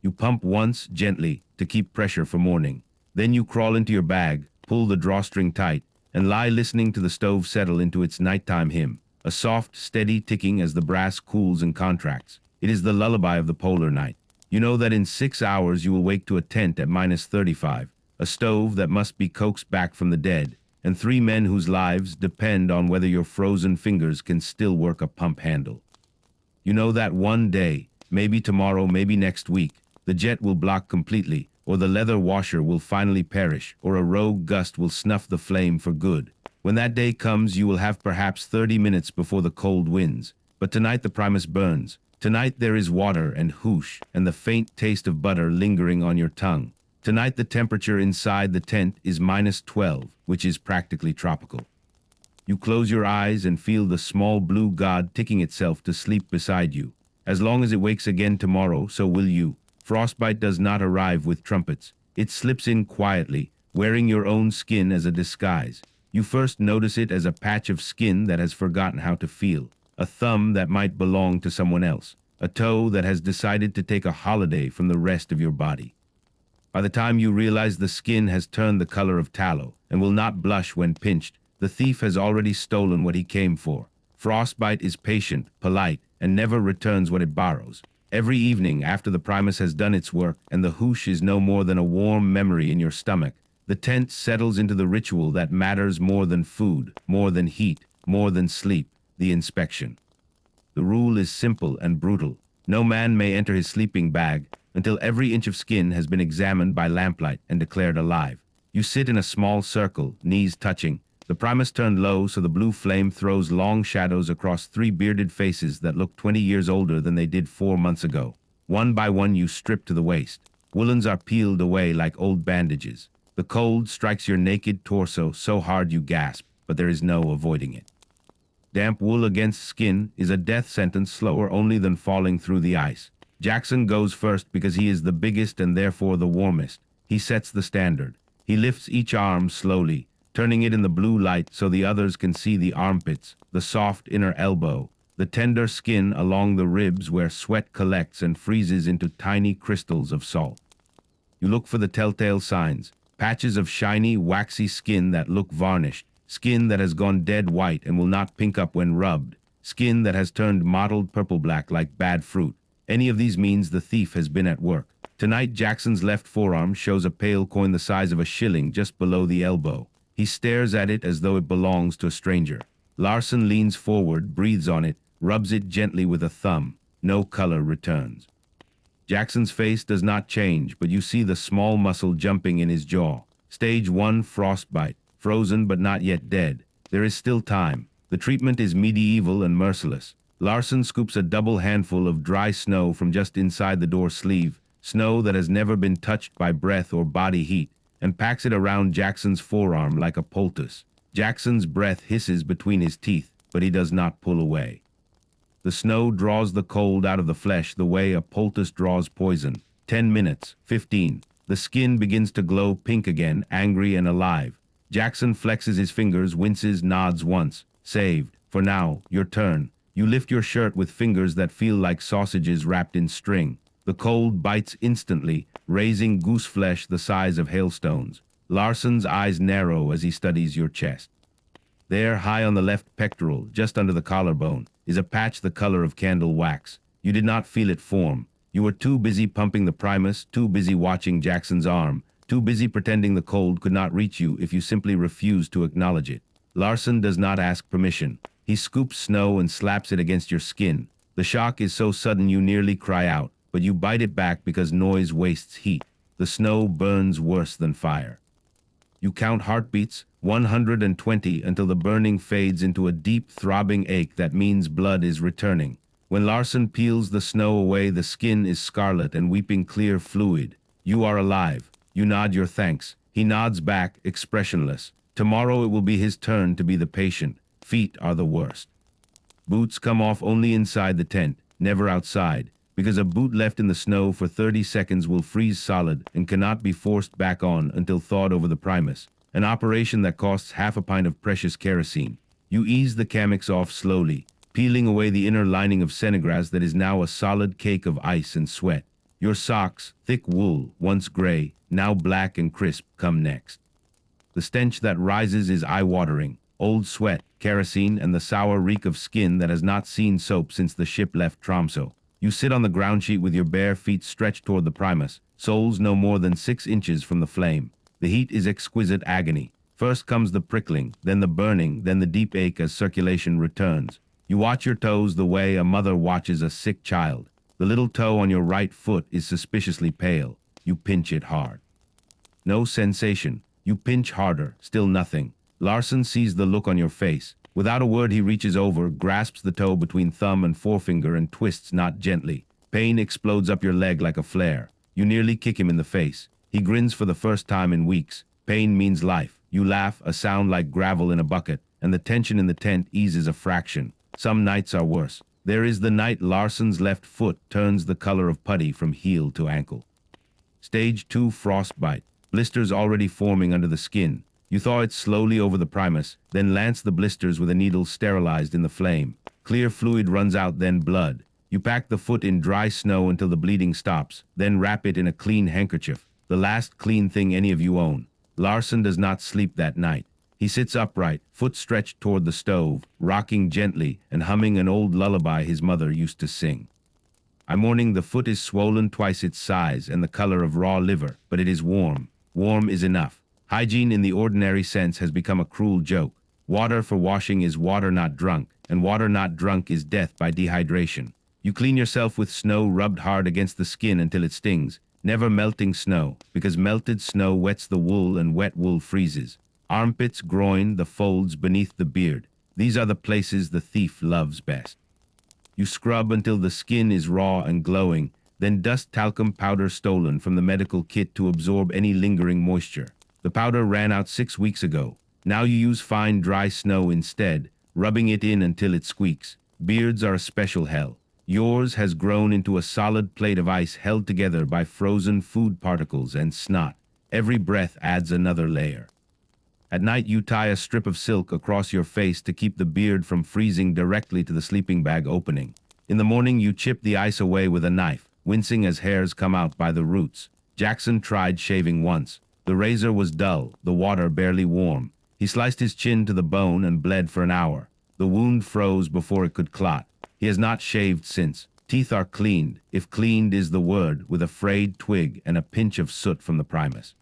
You pump once, gently, to keep pressure for morning. Then you crawl into your bag, pull the drawstring tight, and lie listening to the stove settle into its nighttime hymn, a soft, steady ticking as the brass cools and contracts. It is the lullaby of the polar night. You know that in 6 hours you will wake to a tent at -35, a stove that must be coaxed back from the dead, and three men whose lives depend on whether your frozen fingers can still work a pump handle. You know that one day, maybe tomorrow, maybe next week, the jet will block completely, or the leather washer will finally perish, or a rogue gust will snuff the flame for good. When that day comes, you will have perhaps 30 minutes before the cold wins. But tonight the Primus burns. Tonight there is water and whoosh, and the faint taste of butter lingering on your tongue. Tonight the temperature inside the tent is -12, which is practically tropical. You close your eyes and feel the small blue god ticking itself to sleep beside you. As long as it wakes again tomorrow, so will you. Frostbite does not arrive with trumpets. It slips in quietly, wearing your own skin as a disguise. You first notice it as a patch of skin that has forgotten how to feel, a thumb that might belong to someone else, a toe that has decided to take a holiday from the rest of your body. By the time you realize the skin has turned the color of tallow and will not blush when pinched, the thief has already stolen what he came for. Frostbite is patient, polite, and never returns what it borrows. Every evening after the Primus has done its work and the whoosh is no more than a warm memory in your stomach, the tent settles into the ritual that matters more than food, more than heat, more than sleep, the inspection. The rule is simple and brutal. No man may enter his sleeping bag until every inch of skin has been examined by lamplight and declared alive. You sit in a small circle, knees touching. The Primus turned low so the blue flame throws long shadows across three bearded faces that look 20 years older than they did 4 months ago. One by one you strip to the waist. Woolens are peeled away like old bandages. The cold strikes your naked torso so hard you gasp, but there is no avoiding it. Damp wool against skin is a death sentence slower only than falling through the ice. Jackson goes first because he is the biggest and therefore the warmest. He sets the standard. He lifts each arm slowly, turning it in the blue light so the others can see the armpits, the soft inner elbow, the tender skin along the ribs where sweat collects and freezes into tiny crystals of salt. You look for the telltale signs, patches of shiny, waxy skin that look varnished, skin that has gone dead white and will not pink up when rubbed, skin that has turned mottled purple-black like bad fruit. Any of these means the thief has been at work. Tonight, Jackson's left forearm shows a pale coin the size of a shilling just below the elbow. He stares at it as though it belongs to a stranger. Larson leans forward, breathes on it, rubs it gently with a thumb. No color returns. Jackson's face does not change, but you see the small muscle jumping in his jaw. Stage 1 frostbite. Frozen but not yet dead. There is still time. The treatment is medieval and merciless. Larson scoops a double handful of dry snow from just inside the door sleeve, snow that has never been touched by breath or body heat, and packs it around Jackson's forearm like a poultice. Jackson's breath hisses between his teeth, but he does not pull away. The snow draws the cold out of the flesh the way a poultice draws poison. 10 minutes, 15. The skin begins to glow pink again, angry and alive. Jackson flexes his fingers, winces, nods once. Saved. For now, your turn. You lift your shirt with fingers that feel like sausages wrapped in string. The cold bites instantly, raising goose flesh the size of hailstones. Larson's eyes narrow as he studies your chest. There, high on the left pectoral, just under the collarbone, is a patch the color of candle wax. You did not feel it form. You were too busy pumping the Primus, too busy watching Jackson's arm, too busy pretending the cold could not reach you if you simply refused to acknowledge it. Larson does not ask permission. He scoops snow and slaps it against your skin. The shock is so sudden you nearly cry out, but you bite it back because noise wastes heat. The snow burns worse than fire. You count heartbeats, 120, until the burning fades into a deep, throbbing ache that means blood is returning. When Larson peels the snow away, the skin is scarlet and weeping clear fluid. You are alive. You nod your thanks. He nods back, expressionless. Tomorrow it will be his turn to be the patient. Feet are the worst. Boots come off only inside the tent, never outside, because a boot left in the snow for 30 seconds will freeze solid and cannot be forced back on until thawed over the Primus, an operation that costs half a pint of precious kerosene. You ease the cammix off slowly, peeling away the inner lining of senegras that is now a solid cake of ice and sweat. Your socks, thick wool, once gray, now black and crisp, come next. The stench that rises is eye-watering. Old sweat, kerosene, and the sour reek of skin that has not seen soap since the ship left Tromsø. You sit on the ground sheet with your bare feet stretched toward the primus, soles no more than 6 inches from the flame. The heat is exquisite agony. First comes the prickling, then the burning, then the deep ache as circulation returns. You watch your toes the way a mother watches a sick child. The little toe on your right foot is suspiciously pale. You pinch it hard. No sensation. You pinch harder, still nothing. Larson sees the look on your face. Without a word, he reaches over, grasps the toe between thumb and forefinger and twists not gently. Pain explodes up your leg like a flare. You nearly kick him in the face. He grins for the first time in weeks. Pain means life. You laugh, a sound like gravel in a bucket, and the tension in the tent eases a fraction. Some nights are worse. There is the night Larson's left foot turns the color of putty from heel to ankle. Stage 2 frostbite. Blisters already forming under the skin. You thaw it slowly over the primus, then lance the blisters with a needle sterilized in the flame. Clear fluid runs out, then blood. You pack the foot in dry snow until the bleeding stops, then wrap it in a clean handkerchief, the last clean thing any of you own. Larson does not sleep that night. He sits upright, foot stretched toward the stove, rocking gently and humming an old lullaby his mother used to sing. By morning, the foot is swollen twice its size and the color of raw liver, but it is warm. Warm is enough. Hygiene in the ordinary sense has become a cruel joke. Water for washing is water not drunk, and water not drunk is death by dehydration. You clean yourself with snow rubbed hard against the skin until it stings. Never melting snow, because melted snow wets the wool and wet wool freezes. Armpits, groin, the folds beneath the beard. These are the places the thief loves best. You scrub until the skin is raw and glowing, then dust talcum powder stolen from the medical kit to absorb any lingering moisture. The powder ran out 6 weeks ago. Now you use fine dry snow instead, rubbing it in until it squeaks. Beards are a special hell. Yours has grown into a solid plate of ice held together by frozen food particles and snot. Every breath adds another layer. At night you tie a strip of silk across your face to keep the beard from freezing directly to the sleeping bag opening. In the morning you chip the ice away with a knife, wincing as hairs come out by the roots. Jackson tried shaving once. The razor was dull, the water barely warm. He sliced his chin to the bone and bled for an hour. The wound froze before it could clot. He has not shaved since. Teeth are cleaned, if cleaned is the word, with a frayed twig and a pinch of soot from the primus.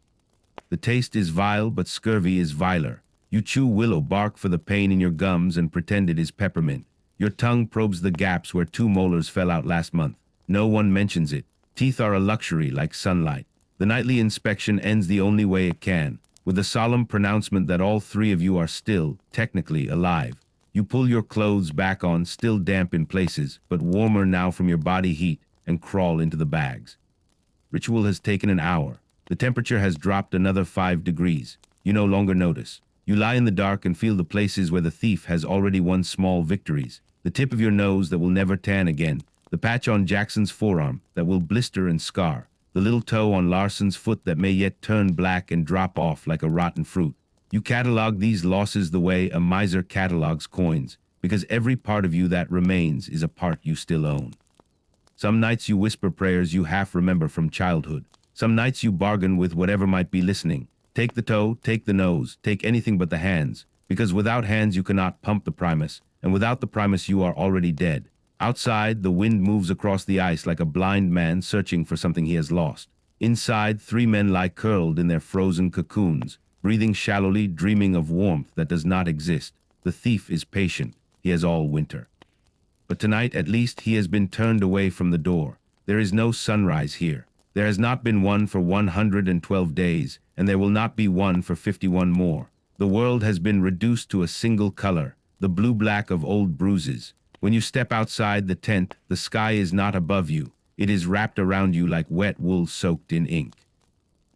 The taste is vile, but scurvy is viler. You chew willow bark for the pain in your gums and pretend it is peppermint. Your tongue probes the gaps where 2 molars fell out last month. No one mentions it. Teeth are a luxury like sunlight. The nightly inspection ends the only way it can, with the solemn pronouncement that all 3 of you are still, technically, alive. You pull your clothes back on, still damp in places, but warmer now from your body heat, and crawl into the bags. Ritual has taken an hour. The temperature has dropped another 5 degrees. You no longer notice. You lie in the dark and feel the places where the thief has already won small victories. The tip of your nose that will never tan again. The patch on Jackson's forearm that will blister and scar. The little toe on Larson's foot that may yet turn black and drop off like a rotten fruit. You catalog these losses the way a miser catalogs coins, because every part of you that remains is a part you still own. Some nights you whisper prayers you half remember from childhood. Some nights you bargain with whatever might be listening. Take the toe, take the nose, take anything but the hands, because without hands you cannot pump the primus, and without the primus you are already dead. Outside, the wind moves across the ice like a blind man searching for something he has lost. Inside, 3 men lie curled in their frozen cocoons, breathing shallowly, dreaming of warmth that does not exist. The thief is patient. He has all winter. But tonight, at least, he has been turned away from the door. There is no sunrise here. There has not been one for 112 days, and there will not be one for 51 more. The world has been reduced to a single color, the blue-black of old bruises. When you step outside the tent, the sky is not above you. It is wrapped around you like wet wool soaked in ink.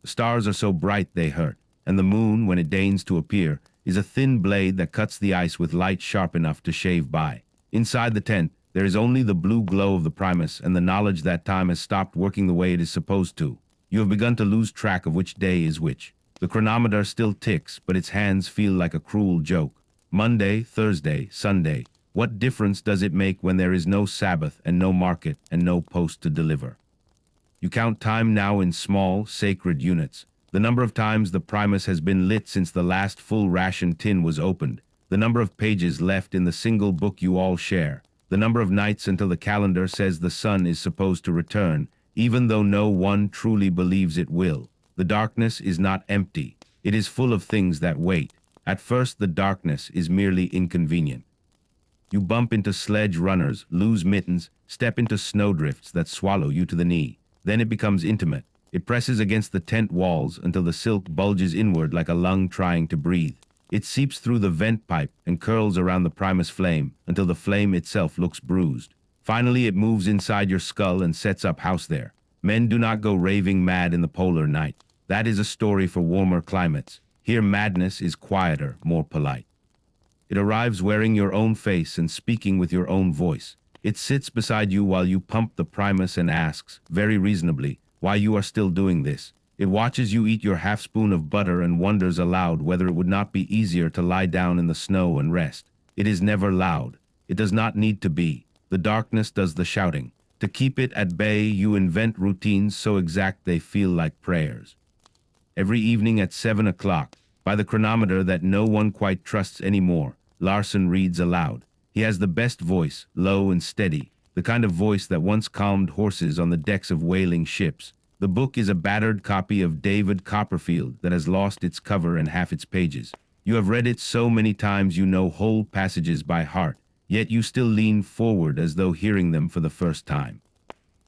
The stars are so bright they hurt, and the moon, when it deigns to appear, is a thin blade that cuts the ice with light sharp enough to shave by. Inside the tent, there is only the blue glow of the primus and the knowledge that time has stopped working the way it is supposed to. You have begun to lose track of which day is which. The chronometer still ticks, but its hands feel like a cruel joke. Monday, Thursday, Sunday. What difference does it make when there is no Sabbath and no market and no post to deliver? You count time now in small, sacred units. The number of times the primus has been lit since the last full ration tin was opened. The number of pages left in the single book you all share. the number of nights until the calendar says the sun is supposed to return, even though no one truly believes it will. The darkness is not empty. It is full of things that wait. At first, the darkness is merely inconvenient. You bump into sledge runners, lose mittens, step into snowdrifts that swallow you to the knee. Then it becomes intimate. It presses against the tent walls until the silk bulges inward like a lung trying to breathe. It seeps through the vent pipe and curls around the primus flame until the flame itself looks bruised. Finally, it moves inside your skull and sets up house there. Men do not go raving mad in the polar night. That is a story for warmer climates. Here madness is quieter, more polite. It arrives wearing your own face and speaking with your own voice. It sits beside you while you pump the primus and asks, very reasonably, why you are still doing this. It watches you eat your half spoon of butter and wonders aloud whether it would not be easier to lie down in the snow and rest. It is never loud. It does not need to be. The darkness does the shouting. To keep it at bay, you invent routines so exact they feel like prayers. Every evening at 7 o'clock, by the chronometer that no one quite trusts anymore, Larson reads aloud. He has the best voice, low and steady, the kind of voice that once calmed horses on the decks of whaling ships. The book is a battered copy of David Copperfield that has lost its cover and half its pages. You have read it so many times you know whole passages by heart, yet you still lean forward as though hearing them for the first time.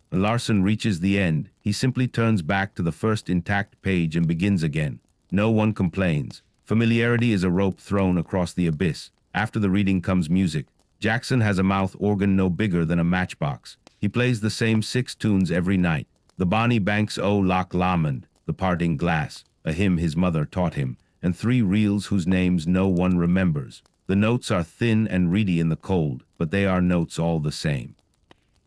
When Larson reaches the end, he simply turns back to the first intact page and begins again. No one complains. Familiarity is a rope thrown across the abyss. After the reading comes music. Jackson has a mouth organ no bigger than a matchbox. He plays the same 6 tunes every night. The Bonnie Banks O Loch Lomond, The Parting Glass, a hymn his mother taught him, and 3 reels whose names no one remembers. The notes are thin and reedy in the cold, but they are notes all the same.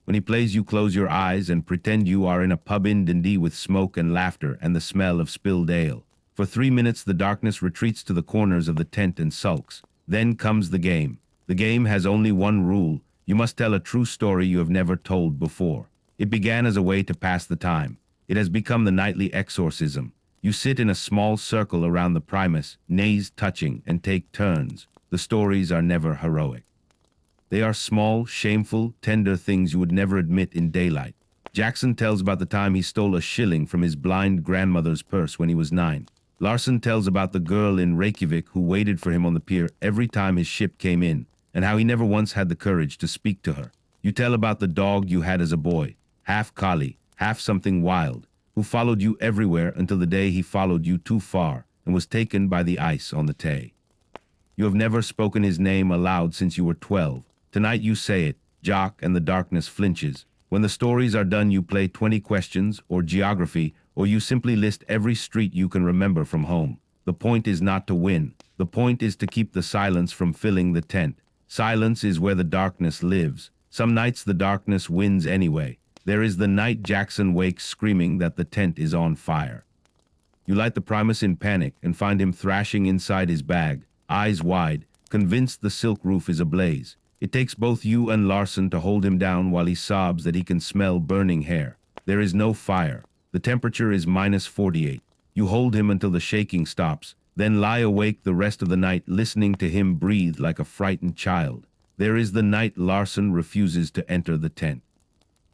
When he plays, you close your eyes and pretend you are in a pub in Dundee with smoke and laughter and the smell of spilled ale. For 3 minutes the darkness retreats to the corners of the tent and sulks. Then comes the game. The game has only one rule. You must tell a true story you have never told before. It began as a way to pass the time. It has become the nightly exorcism. You sit in a small circle around the primus, knees touching, and take turns. The stories are never heroic. They are small, shameful, tender things you would never admit in daylight. Jackson tells about the time he stole a shilling from his blind grandmother's purse when he was 9. Larson tells about the girl in Reykjavik who waited for him on the pier every time his ship came in, and how he never once had the courage to speak to her. You tell about the dog you had as a boy, half collie, half something wild, who followed you everywhere until the day he followed you too far and was taken by the ice on the Tay. You have never spoken his name aloud since you were 12. Tonight you say it. Jock and the darkness flinches. When the stories are done, you play 20 questions or geography, or you simply list every street you can remember from home. The point is not to win. The point is to keep the silence from filling the tent. Silence is where the darkness lives. Some nights the darkness wins anyway. There is the night Jackson wakes screaming that the tent is on fire. You light the primus in panic and find him thrashing inside his bag, eyes wide, convinced the silk roof is ablaze. It takes both you and Larson to hold him down while he sobs that he can smell burning hair. There is no fire. The temperature is -48. You hold him until the shaking stops, then lie awake the rest of the night listening to him breathe like a frightened child. There is the night Larson refuses to enter the tent.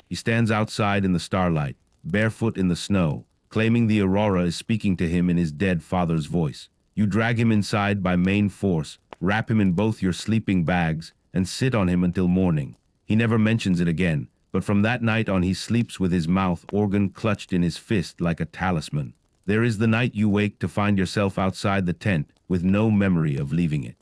He stands outside in the starlight, barefoot in the snow, claiming the aurora is speaking to him in his dead father's voice. You drag him inside by main force, wrap him in both your sleeping bags, and sit on him until morning. He never mentions it again, but from that night on he sleeps with his mouth organ clutched in his fist like a talisman. There is the night you wake to find yourself outside the tent with no memory of leaving it.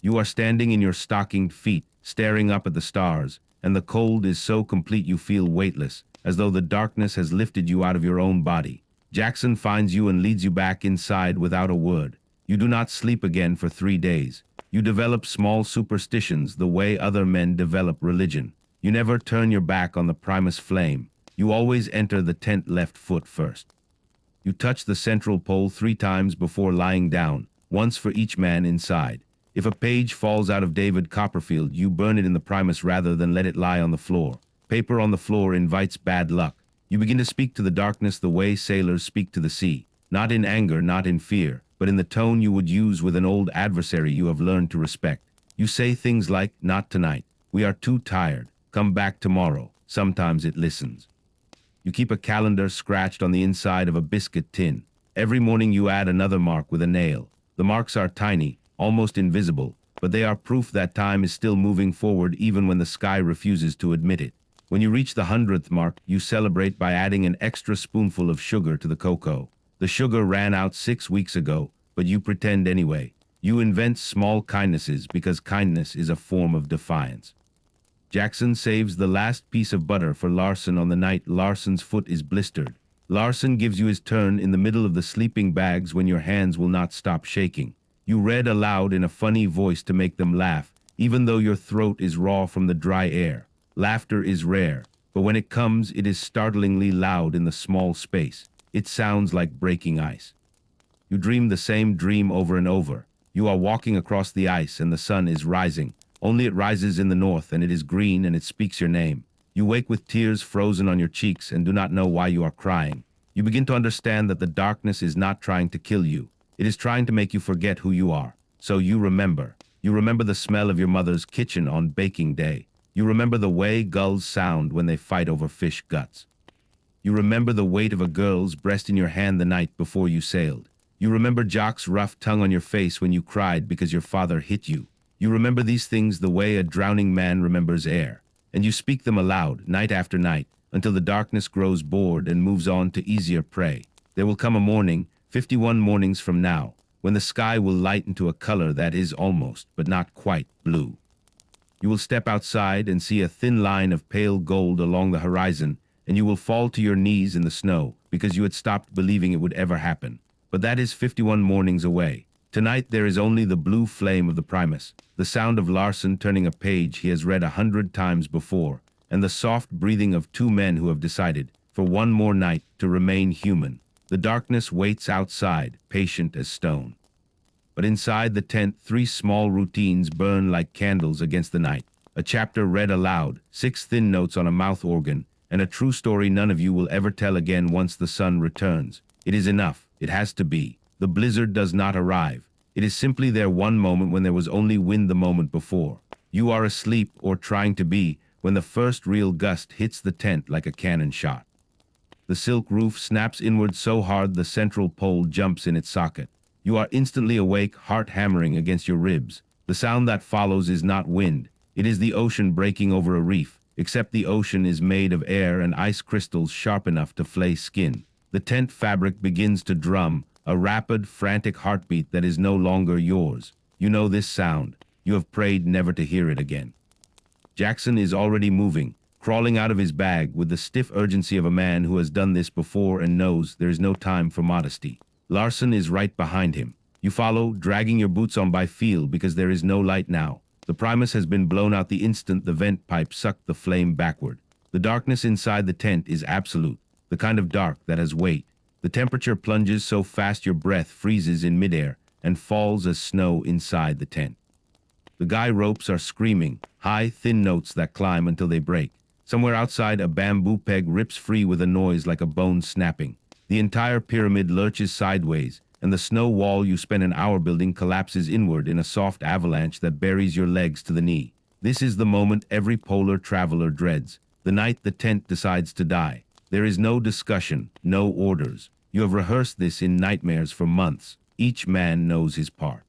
You are standing in your stockinged feet, staring up at the stars, and the cold is so complete you feel weightless, as though the darkness has lifted you out of your own body. Jackson finds you and leads you back inside without a word. You do not sleep again for 3 days. You develop small superstitions the way other men develop religion. You never turn your back on the primus flame. You always enter the tent left foot first. You touch the central pole 3 times before lying down, once for each man inside. If a page falls out of David Copperfield, you burn it in the primus rather than let it lie on the floor. Paper on the floor invites bad luck. You begin to speak to the darkness the way sailors speak to the sea, not in anger, not in fear, but in the tone you would use with an old adversary you have learned to respect. You say things like, "Not tonight. We are too tired. Come back tomorrow. Sometimes it listens. You keep a calendar scratched on the inside of a biscuit tin. Every morning you add another mark with a nail. The marks are tiny, almost invisible, but they are proof that time is still moving forward even when the sky refuses to admit it. When you reach the 100th mark, you celebrate by adding an extra spoonful of sugar to the cocoa. The sugar ran out 6 weeks ago, but you pretend anyway. You invent small kindnesses because kindness is a form of defiance. Jackson saves the last piece of butter for Larson on the night Larson's foot is blistered. Larson gives you his turn in the middle of the sleeping bags when your hands will not stop shaking. You read aloud in a funny voice to make them laugh, even though your throat is raw from the dry air. Laughter is rare, but when it comes, it is startlingly loud in the small space. It sounds like breaking ice. You dream the same dream over and over. You are walking across the ice and the sun is rising. Only it rises in the north and it is green and it speaks your name. You wake with tears frozen on your cheeks and do not know why you are crying. You begin to understand that the darkness is not trying to kill you. It is trying to make you forget who you are. So you remember. You remember the smell of your mother's kitchen on baking day. You remember the way gulls sound when they fight over fish guts. You remember the weight of a girl's breast in your hand the night before you sailed. You remember Jock's rough tongue on your face when you cried because your father hit you. You remember these things the way a drowning man remembers air. And you speak them aloud, night after night, until the darkness grows bored and moves on to easier prey. There will come a morning, 51 mornings from now, when the sky will light into a color that is almost, but not quite, blue. You will step outside and see a thin line of pale gold along the horizon, and you will fall to your knees in the snow because you had stopped believing it would ever happen. But that is 51 mornings away. Tonight there is only the blue flame of the Primus, the sound of Larson turning a page he has read 100 times before, and the soft breathing of two men who have decided, for one more night, to remain human. The darkness waits outside, patient as stone. But inside the tent, 3 small routines burn like candles against the night. A chapter read aloud, 6 thin notes on a mouth organ, and a true story none of you will ever tell again once the sun returns. It is enough. It has to be. The blizzard does not arrive. It is simply there one moment when there was only wind the moment before. You are asleep, or trying to be, when the first real gust hits the tent like a cannon shot. The silk roof snaps inward so hard the central pole jumps in its socket. You are instantly awake, heart hammering against your ribs. The sound that follows is not wind. It is the ocean breaking over a reef, except the ocean is made of air and ice crystals sharp enough to flay skin. The tent fabric begins to drum, a rapid, frantic heartbeat that is no longer yours. You know this sound. You have prayed never to hear it again. Jackson is already moving, crawling out of his bag with the stiff urgency of a man who has done this before and knows there is no time for modesty. Larson is right behind him. You follow, dragging your boots on by feel because there is no light now. The Primus has been blown out the instant the vent pipe sucked the flame backward. The darkness inside the tent is absolute, the kind of dark that has weight. The temperature plunges so fast your breath freezes in midair and falls as snow inside the tent. The guy ropes are screaming, high, thin notes that climb until they break. Somewhere outside, a bamboo peg rips free with a noise like a bone snapping. The entire pyramid lurches sideways, and the snow wall you spent an hour building collapses inward in a soft avalanche that buries your legs to the knee. This is the moment every polar traveler dreads, the night the tent decides to die. There is no discussion, no orders. You have rehearsed this in nightmares for months. Each man knows his part.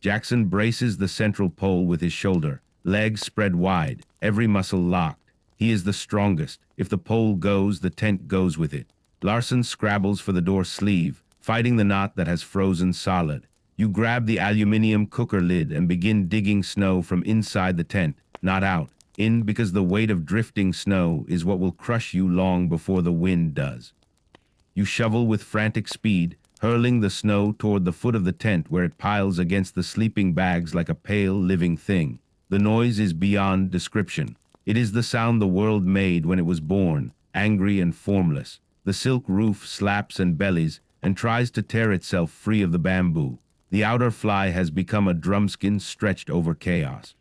Jackson braces the central pole with his shoulder, legs spread wide, every muscle locked. He is the strongest. If the pole goes, the tent goes with it. Larson scrabbles for the door sleeve, fighting the knot that has frozen solid. You grab the aluminum cooker lid and begin digging snow from inside the tent, not out. In because the weight of drifting snow is what will crush you long before the wind does. You shovel with frantic speed, hurling the snow toward the foot of the tent where it piles against the sleeping bags like a pale, living thing. The noise is beyond description. It is the sound the world made when it was born, angry and formless. The silk roof slaps and bellies and tries to tear itself free of the bamboo. The outer fly has become a drumskin stretched over chaos.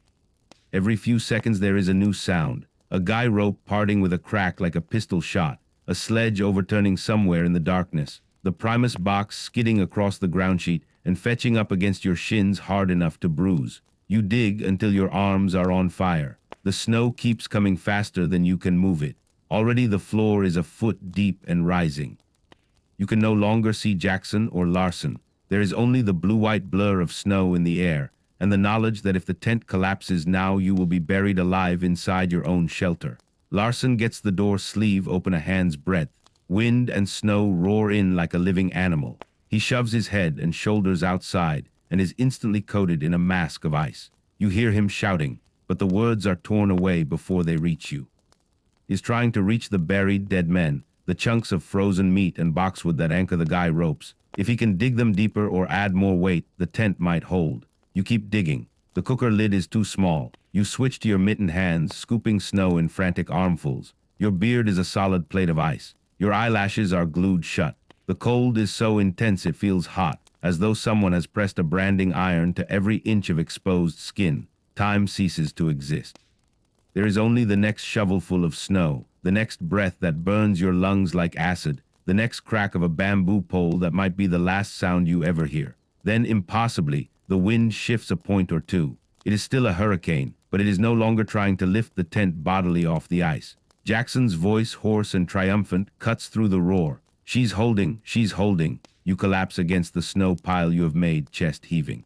Every few seconds there is a new sound, a guy rope parting with a crack like a pistol shot, a sledge overturning somewhere in the darkness, the Primus box skidding across the ground sheet and fetching up against your shins hard enough to bruise. You dig until your arms are on fire. The The snow keeps coming faster than you can move it. Already the floor is a foot deep and rising. You can no longer see Jackson or Larson. There is only the blue-white blur of snow in the air, and the knowledge that if the tent collapses now, you will be buried alive inside your own shelter. Larson gets the door sleeve open a hand's breadth. Wind and snow roar in like a living animal. He shoves his head and shoulders outside and is instantly coated in a mask of ice. You hear him shouting, but the words are torn away before they reach you. He's trying to reach the buried dead men, the chunks of frozen meat and boxwood that anchor the guy ropes. If he can dig them deeper or add more weight, the tent might hold. You keep digging. The cooker lid is too small. You switch to your mittened hands, scooping snow in frantic armfuls. Your beard is a solid plate of ice. Your eyelashes are glued shut. The cold is so intense it feels hot, as though someone has pressed a branding iron to every inch of exposed skin. Time ceases to exist. There is only the next shovelful of snow, the next breath that burns your lungs like acid, the next crack of a bamboo pole that might be the last sound you ever hear. Then, impossibly, the wind shifts a point or two. It is still a hurricane, but it is no longer trying to lift the tent bodily off the ice. Jackson's voice, hoarse and triumphant, cuts through the roar. She's holding, she's holding. You collapse against the snow pile you have made, chest heaving.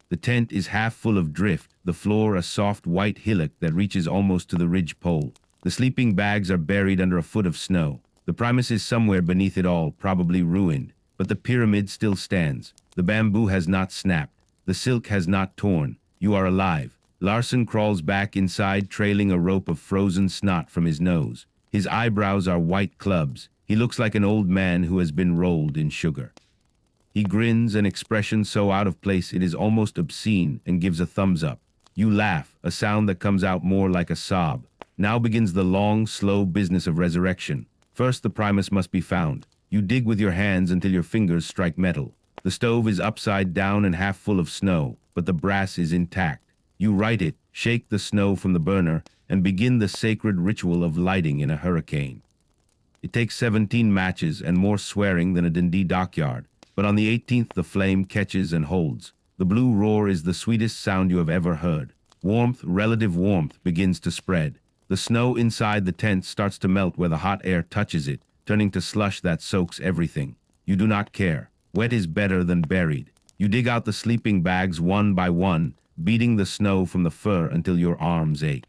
The tent is half full of drift, the floor a soft white hillock that reaches almost to the ridge pole. The sleeping bags are buried under a foot of snow. The Primus is somewhere beneath it all, probably ruined, but the pyramid still stands. The bamboo has not snapped. The silk has not torn. You are alive. Larson crawls back inside, trailing a rope of frozen snot from his nose. His eyebrows are white clubs. He looks like an old man who has been rolled in sugar. He grins, an expression so out of place it is almost obscene, and gives a thumbs up. You laugh, a sound that comes out more like a sob. Now begins the long, slow business of resurrection. First, the Primus must be found. You dig with your hands until your fingers strike metal. The stove is upside down and half full of snow, but the brass is intact. You right it, shake the snow from the burner, and begin the sacred ritual of lighting in a hurricane. It takes 17 matches and more swearing than a Dundee dockyard, but on the 18th the flame catches and holds. The blue roar is the sweetest sound you have ever heard. Warmth, relative warmth, begins to spread. The snow inside the tent starts to melt where the hot air touches it, turning to slush that soaks everything. You do not care. Wet is better than buried. You dig out the sleeping bags one by one, beating the snow from the fur until your arms ache.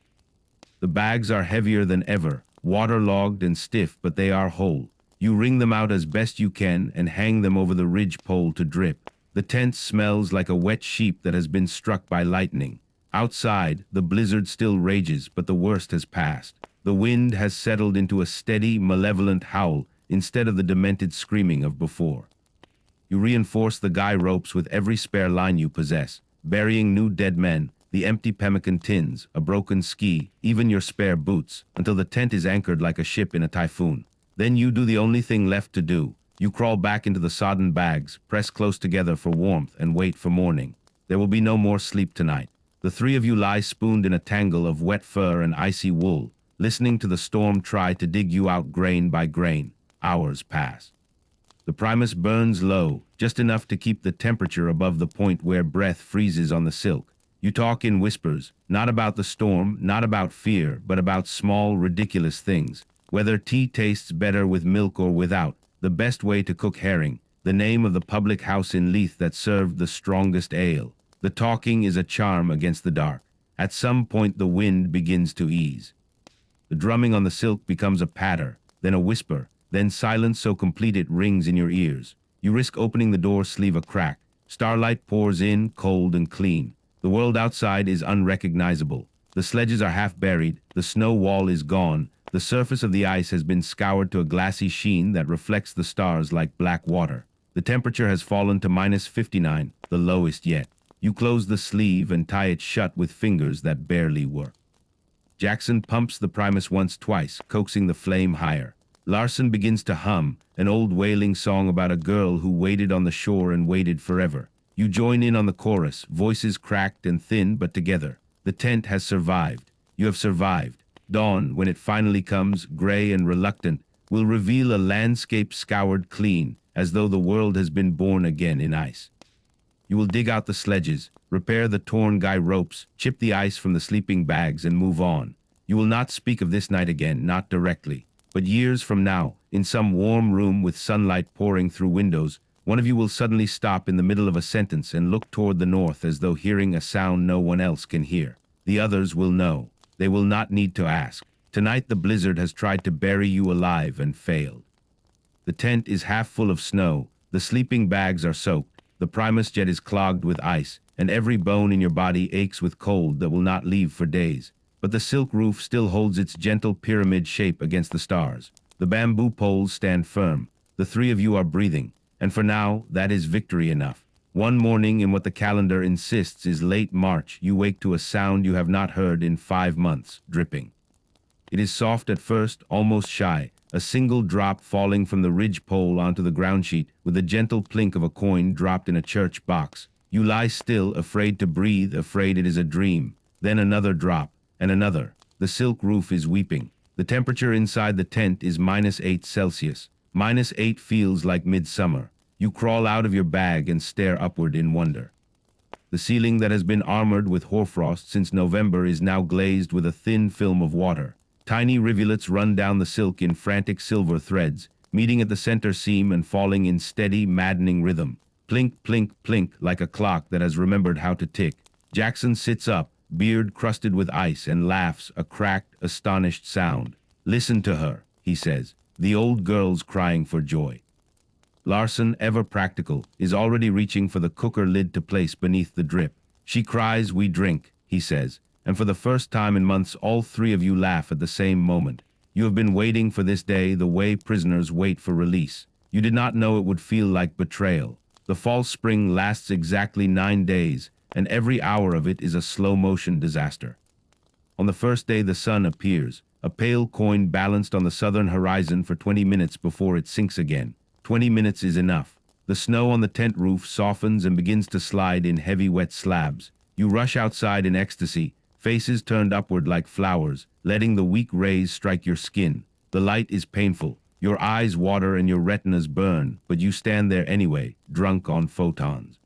The bags are heavier than ever, waterlogged and stiff, but they are whole. You wring them out as best you can and hang them over the ridge pole to drip. The tent smells like a wet sheep that has been struck by lightning. Outside, the blizzard still rages, but the worst has passed. The wind has settled into a steady, malevolent howl instead of the demented screaming of before. You reinforce the guy ropes with every spare line you possess, burying new dead men, the empty pemmican tins, a broken ski, even your spare boots, until the tent is anchored like a ship in a typhoon. Then you do the only thing left to do. You crawl back into the sodden bags, press close together for warmth, and wait for morning. There will be no more sleep tonight. The three of you lie spooned in a tangle of wet fur and icy wool, listening to the storm try to dig you out grain by grain. Hours pass. The Primus burns low, just enough to keep the temperature above the point where breath freezes on the silk. You talk in whispers, not about the storm, not about fear, but about small, ridiculous things. Whether tea tastes better with milk or without, the best way to cook herring, the name of the public house in Leith that served the strongest ale. The talking is a charm against the dark. At some point the wind begins to ease. The drumming on the silk becomes a patter, then a whisper, then silence so complete it rings in your ears. You risk opening the door sleeve a crack. Starlight pours in, cold and clean. The world outside is unrecognizable. The sledges are half buried, the snow wall is gone, the surface of the ice has been scoured to a glassy sheen that reflects the stars like black water. The temperature has fallen to -59, the lowest yet. You close the sleeve and tie it shut with fingers that barely work. Jackson pumps the Primus once, twice, coaxing the flame higher. Larson begins to hum, an old wailing song about a girl who waited on the shore and waited forever. You join in on the chorus, voices cracked and thin but together. The tent has survived. You have survived. Dawn, when it finally comes, gray and reluctant, will reveal a landscape scoured clean, as though the world has been born again in ice. You will dig out the sledges, repair the torn guy ropes, chip the ice from the sleeping bags, and move on. You will not speak of this night again, not directly. But years from now, in some warm room with sunlight pouring through windows, one of you will suddenly stop in the middle of a sentence and look toward the north as though hearing a sound no one else can hear. The others will know. They will not need to ask. Tonight the blizzard has tried to bury you alive and failed. The tent is half full of snow, the sleeping bags are soaked, the Primus jet is clogged with ice, and every bone in your body aches with cold that will not leave for days. But the silk roof still holds its gentle pyramid shape against the stars. The bamboo poles stand firm. The three of you are breathing, and for now, that is victory enough. One morning in what the calendar insists is late March, you wake to a sound you have not heard in 5 months, dripping. It is soft at first, almost shy, a single drop falling from the ridge pole onto the ground sheet with the gentle plink of a coin dropped in a church box. You lie still, afraid to breathe, afraid it is a dream. Then another drop, and another. The silk roof is weeping. The temperature inside the tent is -8 Celsius. -8 feels like midsummer. You crawl out of your bag and stare upward in wonder. The ceiling that has been armored with hoarfrost since November is now glazed with a thin film of water. Tiny rivulets run down the silk in frantic silver threads, meeting at the center seam and falling in steady, maddening rhythm. Plink, plink, plink, like a clock that has remembered how to tick. Jackson sits up, beard crusted with ice, and laughs, a cracked, astonished sound. "Listen to her," he says. "The old girl's crying for joy." Larson, ever practical, is already reaching for the cooker lid to place beneath the drip. "She cries, we drink," he says, and for the first time in months all three of you laugh at the same moment. You have been waiting for this day the way prisoners wait for release. You did not know it would feel like betrayal. The false spring lasts exactly 9 days, and every hour of it is a slow-motion disaster. On the first day the sun appears, a pale coin balanced on the southern horizon for 20 minutes before it sinks again. 20 minutes is enough. The snow on the tent roof softens and begins to slide in heavy wet slabs. You rush outside in ecstasy, faces turned upward like flowers, letting the weak rays strike your skin. The light is painful. Your eyes water and your retinas burn, but you stand there anyway, drunk on photons.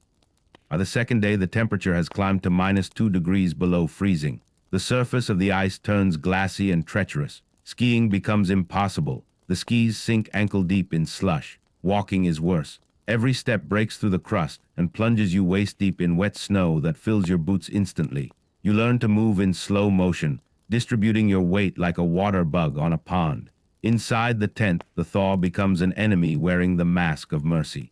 By the second day, the temperature has climbed to -2 degrees below freezing. The surface of the ice turns glassy and treacherous. Skiing becomes impossible. The skis sink ankle-deep in slush. Walking is worse. Every step breaks through the crust and plunges you waist-deep in wet snow that fills your boots instantly. You learn to move in slow motion, distributing your weight like a water bug on a pond. Inside the tent, the thaw becomes an enemy wearing the mask of mercy.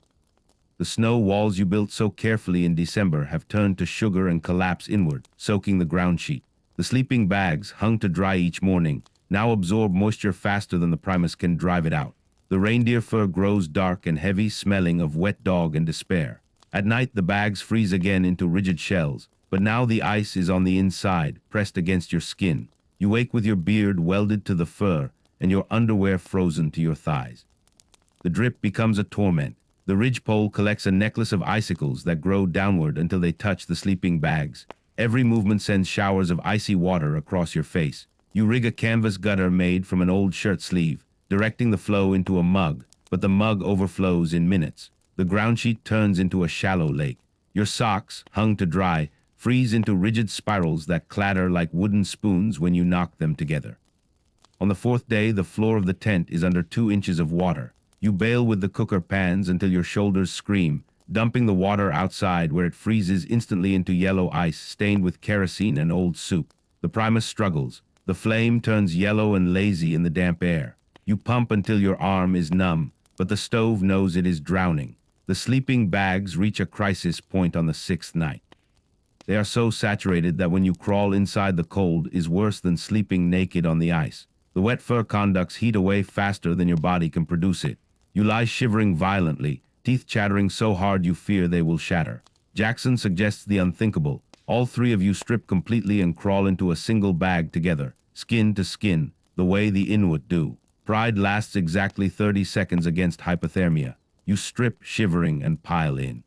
The snow walls you built so carefully in December have turned to sugar and collapse inward, soaking the ground sheet. The sleeping bags, hung to dry each morning, now absorb moisture faster than the Primus can drive it out. The reindeer fur grows dark and heavy, smelling of wet dog and despair. At night, the bags freeze again into rigid shells, but now the ice is on the inside, pressed against your skin. You wake with your beard welded to the fur and your underwear frozen to your thighs. The drip becomes a torment. The ridgepole collects a necklace of icicles that grow downward until they touch the sleeping bags. Every movement sends showers of icy water across your face. You rig a canvas gutter made from an old shirt sleeve, directing the flow into a mug, but the mug overflows in minutes. The ground sheet turns into a shallow lake. Your socks, hung to dry, freeze into rigid spirals that clatter like wooden spoons when you knock them together. On the fourth day, the floor of the tent is under 2 inches of water. You bail with the cooker pans until your shoulders scream, dumping the water outside where it freezes instantly into yellow ice stained with kerosene and old soup. The Primus struggles. The flame turns yellow and lazy in the damp air. You pump until your arm is numb, but the stove knows it is drowning. The sleeping bags reach a crisis point on the 6th night. They are so saturated that when you crawl inside, the cold is worse than sleeping naked on the ice. The wet fur conducts heat away faster than your body can produce it. You lie shivering violently, teeth chattering so hard you fear they will shatter. Jackson suggests the unthinkable. All three of you strip completely and crawl into a single bag together, skin to skin, the way the Inuit do. Pride lasts exactly 30 seconds against hypothermia. You strip, shivering, and pile in.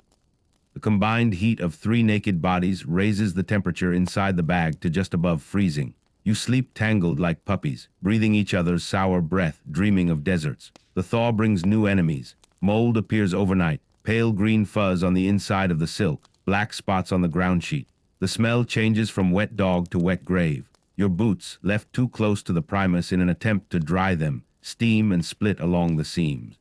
The combined heat of 3 naked bodies raises the temperature inside the bag to just above freezing. You sleep tangled like puppies, breathing each other's sour breath, dreaming of deserts. The thaw brings new enemies. Mold appears overnight, pale green fuzz on the inside of the silk. black spots on the ground sheet. The smell changes from wet dog to wet grave. Your boots, left too close to the primus in an attempt to dry them, steam and split along the seams.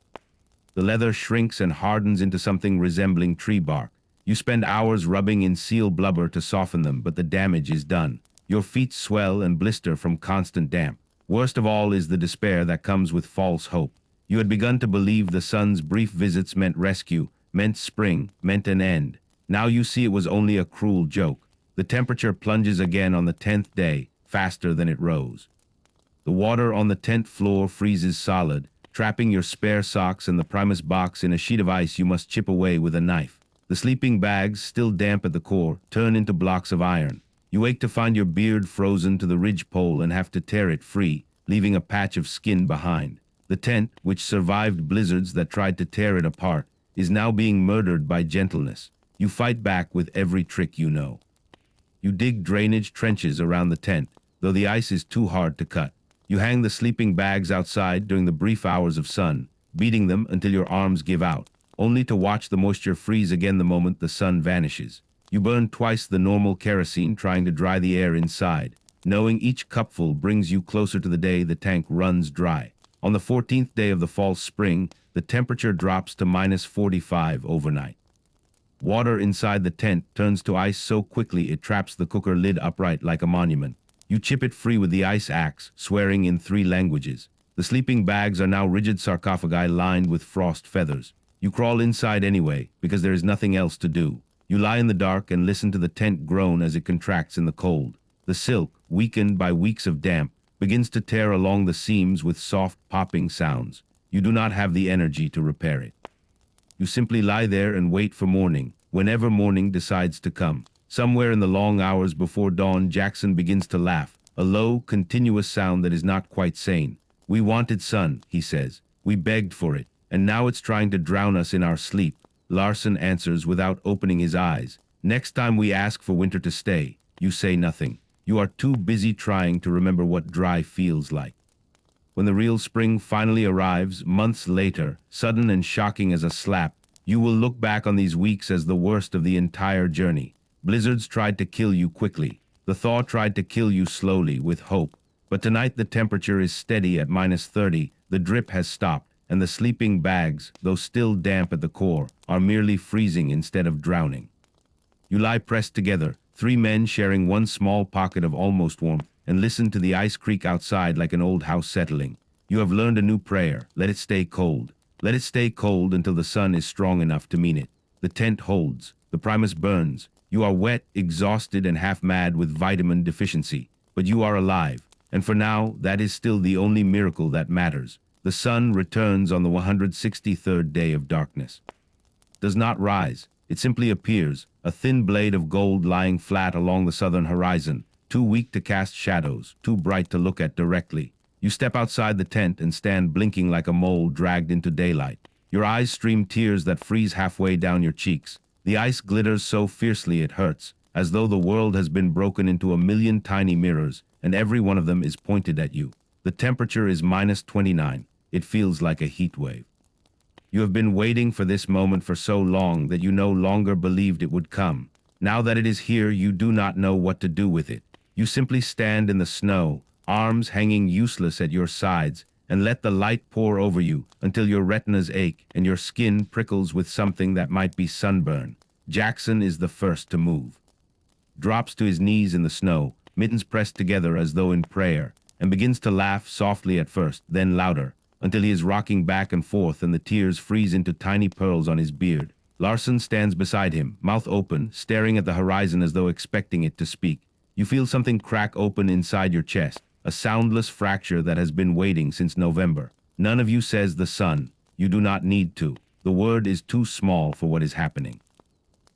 The leather shrinks and hardens into something resembling tree bark. You spend hours rubbing in seal blubber to soften them, but the damage is done. Your feet swell and blister from constant damp. Worst of all is the despair that comes with false hope. You had begun to believe the sun's brief visits meant rescue, meant spring, meant an end. Now you see it was only a cruel joke. The temperature plunges again on the 10th day, faster than it rose. The water on the tent floor freezes solid, trapping your spare socks and the primus box in a sheet of ice you must chip away with a knife. The sleeping bags, still damp at the core, turn into blocks of iron. You wake to find your beard frozen to the ridgepole and have to tear it free, leaving a patch of skin behind. The tent, which survived blizzards that tried to tear it apart, is now being murdered by gentleness. You fight back with every trick you know. You dig drainage trenches around the tent, though the ice is too hard to cut. You hang the sleeping bags outside during the brief hours of sun, beating them until your arms give out, only to watch the moisture freeze again the moment the sun vanishes. You burn twice the normal kerosene trying to dry the air inside, knowing each cupful brings you closer to the day the tank runs dry. On the 14th day of the false spring, the temperature drops to -45 overnight. Water inside the tent turns to ice so quickly it traps the cooker lid upright like a monument. You chip it free with the ice axe, swearing in 3 languages. The sleeping bags are now rigid sarcophagi lined with frost feathers. You crawl inside anyway, because there is nothing else to do. You lie in the dark and listen to the tent groan as it contracts in the cold. The silk, weakened by weeks of damp, begins to tear along the seams with soft popping sounds. You do not have the energy to repair it. You simply lie there and wait for morning, whenever morning decides to come. Somewhere in the long hours before dawn, Jackson begins to laugh, a low, continuous sound that is not quite sane. "We wanted sun," he says. "We begged for it, and now it's trying to drown us in our sleep." Larson answers without opening his eyes. "Next time we ask for winter to stay, you say nothing. You are too busy trying to remember what dry feels like." When the real spring finally arrives, months later, sudden and shocking as a slap, you will look back on these weeks as the worst of the entire journey. Blizzards tried to kill you quickly. The thaw tried to kill you slowly, with hope. But tonight the temperature is steady at -30, the drip has stopped, and the sleeping bags, though still damp at the core, are merely freezing instead of drowning. You lie pressed together, 3 men sharing one small pocket of almost warmth, and listen to the ice creak outside like an old house settling. You have learned a new prayer: let it stay cold. Let it stay cold until the sun is strong enough to mean it. The tent holds. The primus burns. You are wet, exhausted, and half mad with vitamin deficiency. But you are alive. And for now, that is still the only miracle that matters. The sun returns on the 163rd day of darkness. Does not rise. It simply appears, a thin blade of gold lying flat along the southern horizon, too weak to cast shadows, too bright to look at directly. You step outside the tent and stand blinking like a mole dragged into daylight. Your eyes stream tears that freeze halfway down your cheeks. The ice glitters so fiercely it hurts, as though the world has been broken into a million tiny mirrors, and every one of them is pointed at you. The temperature is -29. It feels like a heat wave. You have been waiting for this moment for so long that you no longer believed it would come. Now that it is here, you do not know what to do with it. You simply stand in the snow, arms hanging useless at your sides, and let the light pour over you until your retinas ache and your skin prickles with something that might be sunburn. Jackson is the first to move. Drops to his knees in the snow, mittens pressed together as though in prayer, and begins to laugh softly at first, then louder, until he is rocking back and forth and the tears freeze into tiny pearls on his beard. Larson stands beside him, mouth open, staring at the horizon as though expecting it to speak. You feel something crack open inside your chest, a soundless fracture that has been waiting since November. None of you says the sun. You do not need to. The word is too small for what is happening.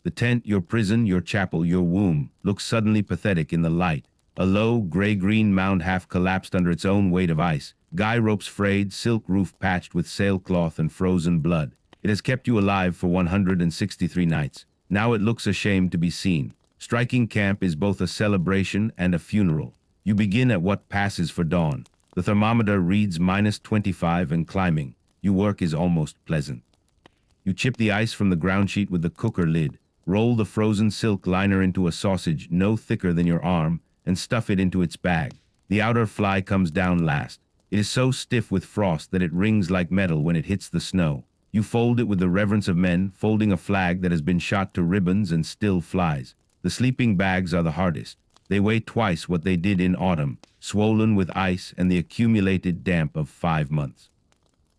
The tent, your prison, your chapel, your womb, looks suddenly pathetic in the light. A low, gray-green mound half collapsed under its own weight of ice. Guy ropes frayed, silk roof patched with sailcloth and frozen blood. It has kept you alive for 163 nights. Now it looks ashamed to be seen. Striking camp is both a celebration and a funeral. You begin at what passes for dawn. The thermometer reads -25 and climbing. Your work is almost pleasant. You chip the ice from the ground sheet with the cooker lid. Roll the frozen silk liner into a sausage no thicker than your arm and stuff it into its bag. The outer fly comes down last. It is so stiff with frost that it rings like metal when it hits the snow. You fold it with the reverence of men folding a flag that has been shot to ribbons and still flies. The sleeping bags are the hardest. They weigh twice what they did in autumn, swollen with ice and the accumulated damp of 5 months.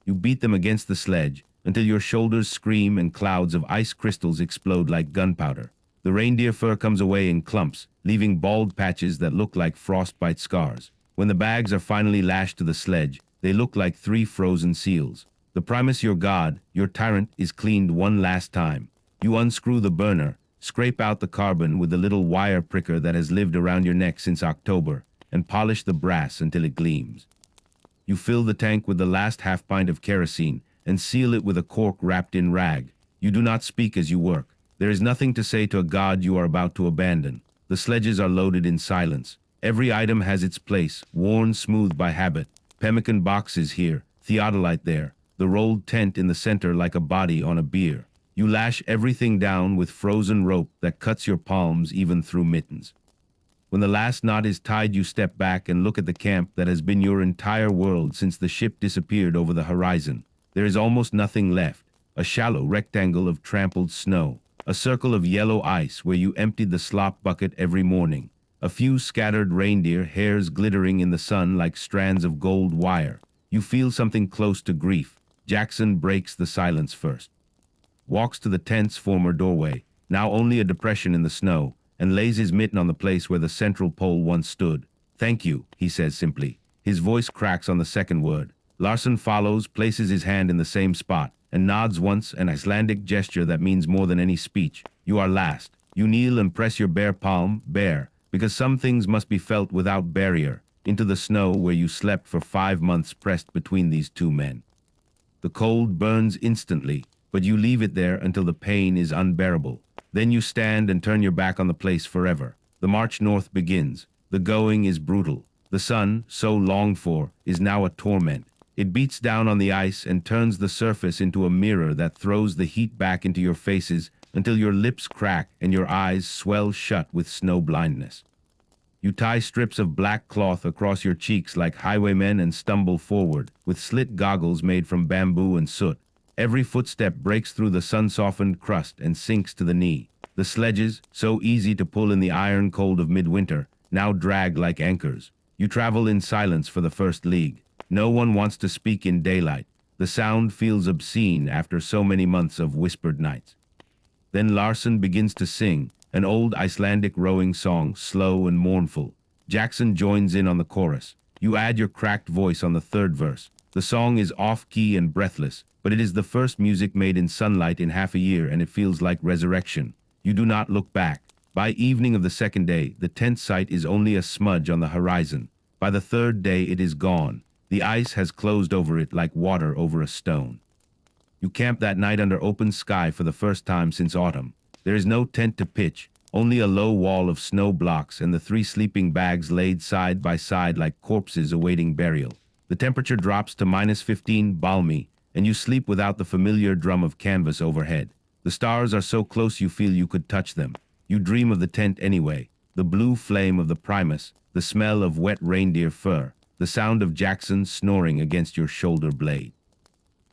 You beat them against the sledge until your shoulders scream and clouds of ice crystals explode like gunpowder. The reindeer fur comes away in clumps, leaving bald patches that look like frostbite scars. When the bags are finally lashed to the sledge, they look like 3 frozen seals. The Primus, your god, your tyrant, is cleaned one last time. You unscrew the burner, scrape out the carbon with the little wire pricker that has lived around your neck since October, and polish the brass until it gleams. You fill the tank with the last half pint of kerosene and seal it with a cork wrapped in rag. You do not speak as you work. There is nothing to say to a god you are about to abandon. The sledges are loaded in silence. Every item has its place, worn smooth by habit. Pemmican boxes here, theodolite there, the rolled tent in the center like a body on a bier. You lash everything down with frozen rope that cuts your palms even through mittens. When the last knot is tied, you step back and look at the camp that has been your entire world since the ship disappeared over the horizon. There is almost nothing left. A shallow rectangle of trampled snow. A circle of yellow ice where you emptied the slop bucket every morning. A few scattered reindeer hairs glittering in the sun like strands of gold wire. You feel something close to grief. Jackson breaks the silence first. Walks to the tent's former doorway, now only a depression in the snow, and lays his mitten on the place where the central pole once stood. "Thank you," he says simply. His voice cracks on the second word. Larson follows, places his hand in the same spot, and nods once, an Icelandic gesture that means more than any speech. You are last. You kneel and press your bare palm, bare, because some things must be felt without barrier, into the snow where you slept for 5 months pressed between these 2 men. The cold burns instantly, but you leave it there until the pain is unbearable. Then you stand and turn your back on the place forever. The march north begins. The going is brutal. The sun, so longed for, is now a torment. It beats down on the ice and turns the surface into a mirror that throws the heat back into your faces until your lips crack and your eyes swell shut with snow blindness. You tie strips of black cloth across your cheeks like highwaymen and stumble forward, with slit goggles made from bamboo and soot. Every footstep breaks through the sun-softened crust and sinks to the knee. The sledges, so easy to pull in the iron cold of midwinter, now drag like anchors. You travel in silence for the first league. No one wants to speak in daylight. The sound feels obscene after so many months of whispered nights. Then Larson begins to sing, an old Icelandic rowing song, slow and mournful. Jackson joins in on the chorus. You add your cracked voice on the third verse. The song is off-key and breathless, but it is the first music made in sunlight in half a year, and it feels like resurrection. You do not look back. By evening of the second day, the tent site is only a smudge on the horizon. By the third day, it is gone. The ice has closed over it like water over a stone. You camp that night under open sky for the first time since autumn. There is no tent to pitch, only a low wall of snow blocks and the 3 sleeping bags laid side by side like corpses awaiting burial. The temperature drops to -15 balmy, and you sleep without the familiar drum of canvas overhead. The stars are so close you feel you could touch them. You dream of the tent anyway, the blue flame of the Primus, the smell of wet reindeer fur, the sound of Jackson snoring against your shoulder blade.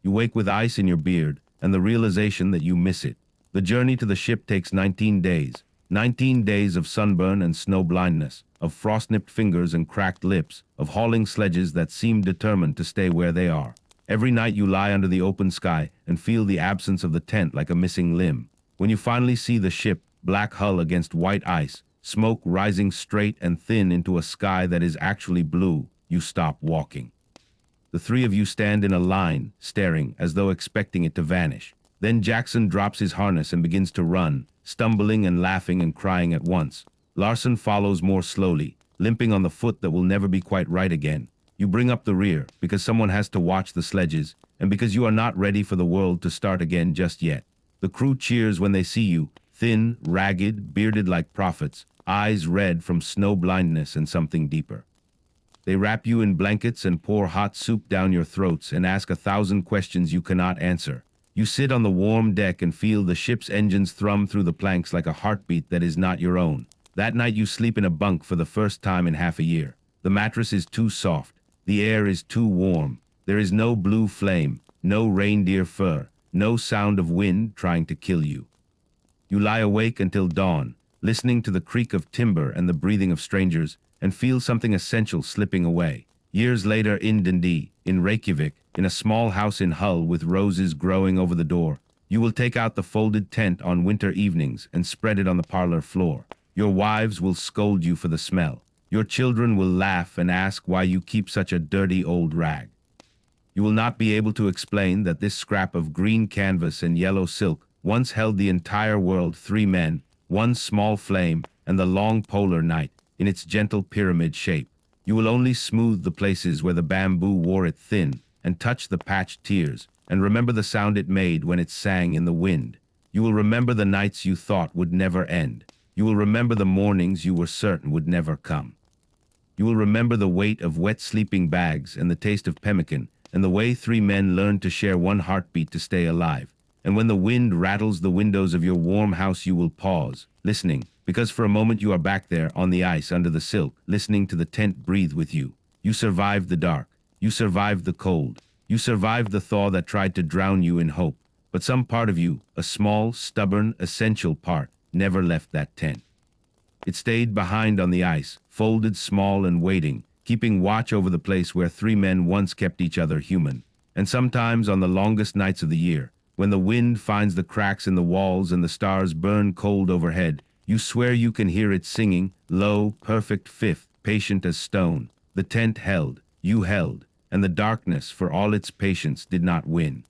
You wake with ice in your beard and the realization that you miss it. The journey to the ship takes 19 days. 19 days of sunburn and snow blindness, of frost-nipped fingers and cracked lips, of hauling sledges that seem determined to stay where they are. Every night you lie under the open sky and feel the absence of the tent like a missing limb. When you finally see the ship, black hull against white ice, smoke rising straight and thin into a sky that is actually blue, you stop walking. The 3 of you stand in a line, staring, as though expecting it to vanish. Then Jackson drops his harness and begins to run, stumbling and laughing and crying at once. Larson follows more slowly, limping on the foot that will never be quite right again. You bring up the rear, because someone has to watch the sledges, and because you are not ready for the world to start again just yet. The crew cheers when they see you, thin, ragged, bearded like prophets, eyes red from snow blindness and something deeper. They wrap you in blankets and pour hot soup down your throats and ask 1,000 questions you cannot answer. You sit on the warm deck and feel the ship's engines thrum through the planks like a heartbeat that is not your own. That night you sleep in a bunk for the first time in half a year. The mattress is too soft. The air is too warm. There is no blue flame, no reindeer fur, no sound of wind trying to kill you. You lie awake until dawn, listening to the creak of timber and the breathing of strangers, and feel something essential slipping away. Years later in Dundee, in Reykjavik, in a small house in Hull with roses growing over the door, you will take out the folded tent on winter evenings and spread it on the parlor floor. Your wives will scold you for the smell. Your children will laugh and ask why you keep such a dirty old rag. You will not be able to explain that this scrap of green canvas and yellow silk once held the entire world, 3 men, one small flame, and the long polar night, in its gentle pyramid shape. You will only smooth the places where the bamboo wore it thin, and touch the patched tears, and remember the sound it made when it sang in the wind. You will remember the nights you thought would never end. You will remember the mornings you were certain would never come. You will remember the weight of wet sleeping bags and the taste of pemmican, and the way 3 men learned to share one heartbeat to stay alive. And when the wind rattles the windows of your warm house, you will pause, listening, because for a moment you are back there on the ice under the silk, listening to the tent breathe with you. You survived the dark. You survived the cold. You survived the thaw that tried to drown you in hope. But some part of you, a small, stubborn, essential part, never left that tent. It stayed behind on the ice, folded small and waiting, keeping watch over the place where 3 men once kept each other human. And sometimes on the longest nights of the year, when the wind finds the cracks in the walls and the stars burn cold overhead, you swear you can hear it singing, low, perfect fifth, patient as stone. The tent held, you held, and the darkness, for all its patience, did not win.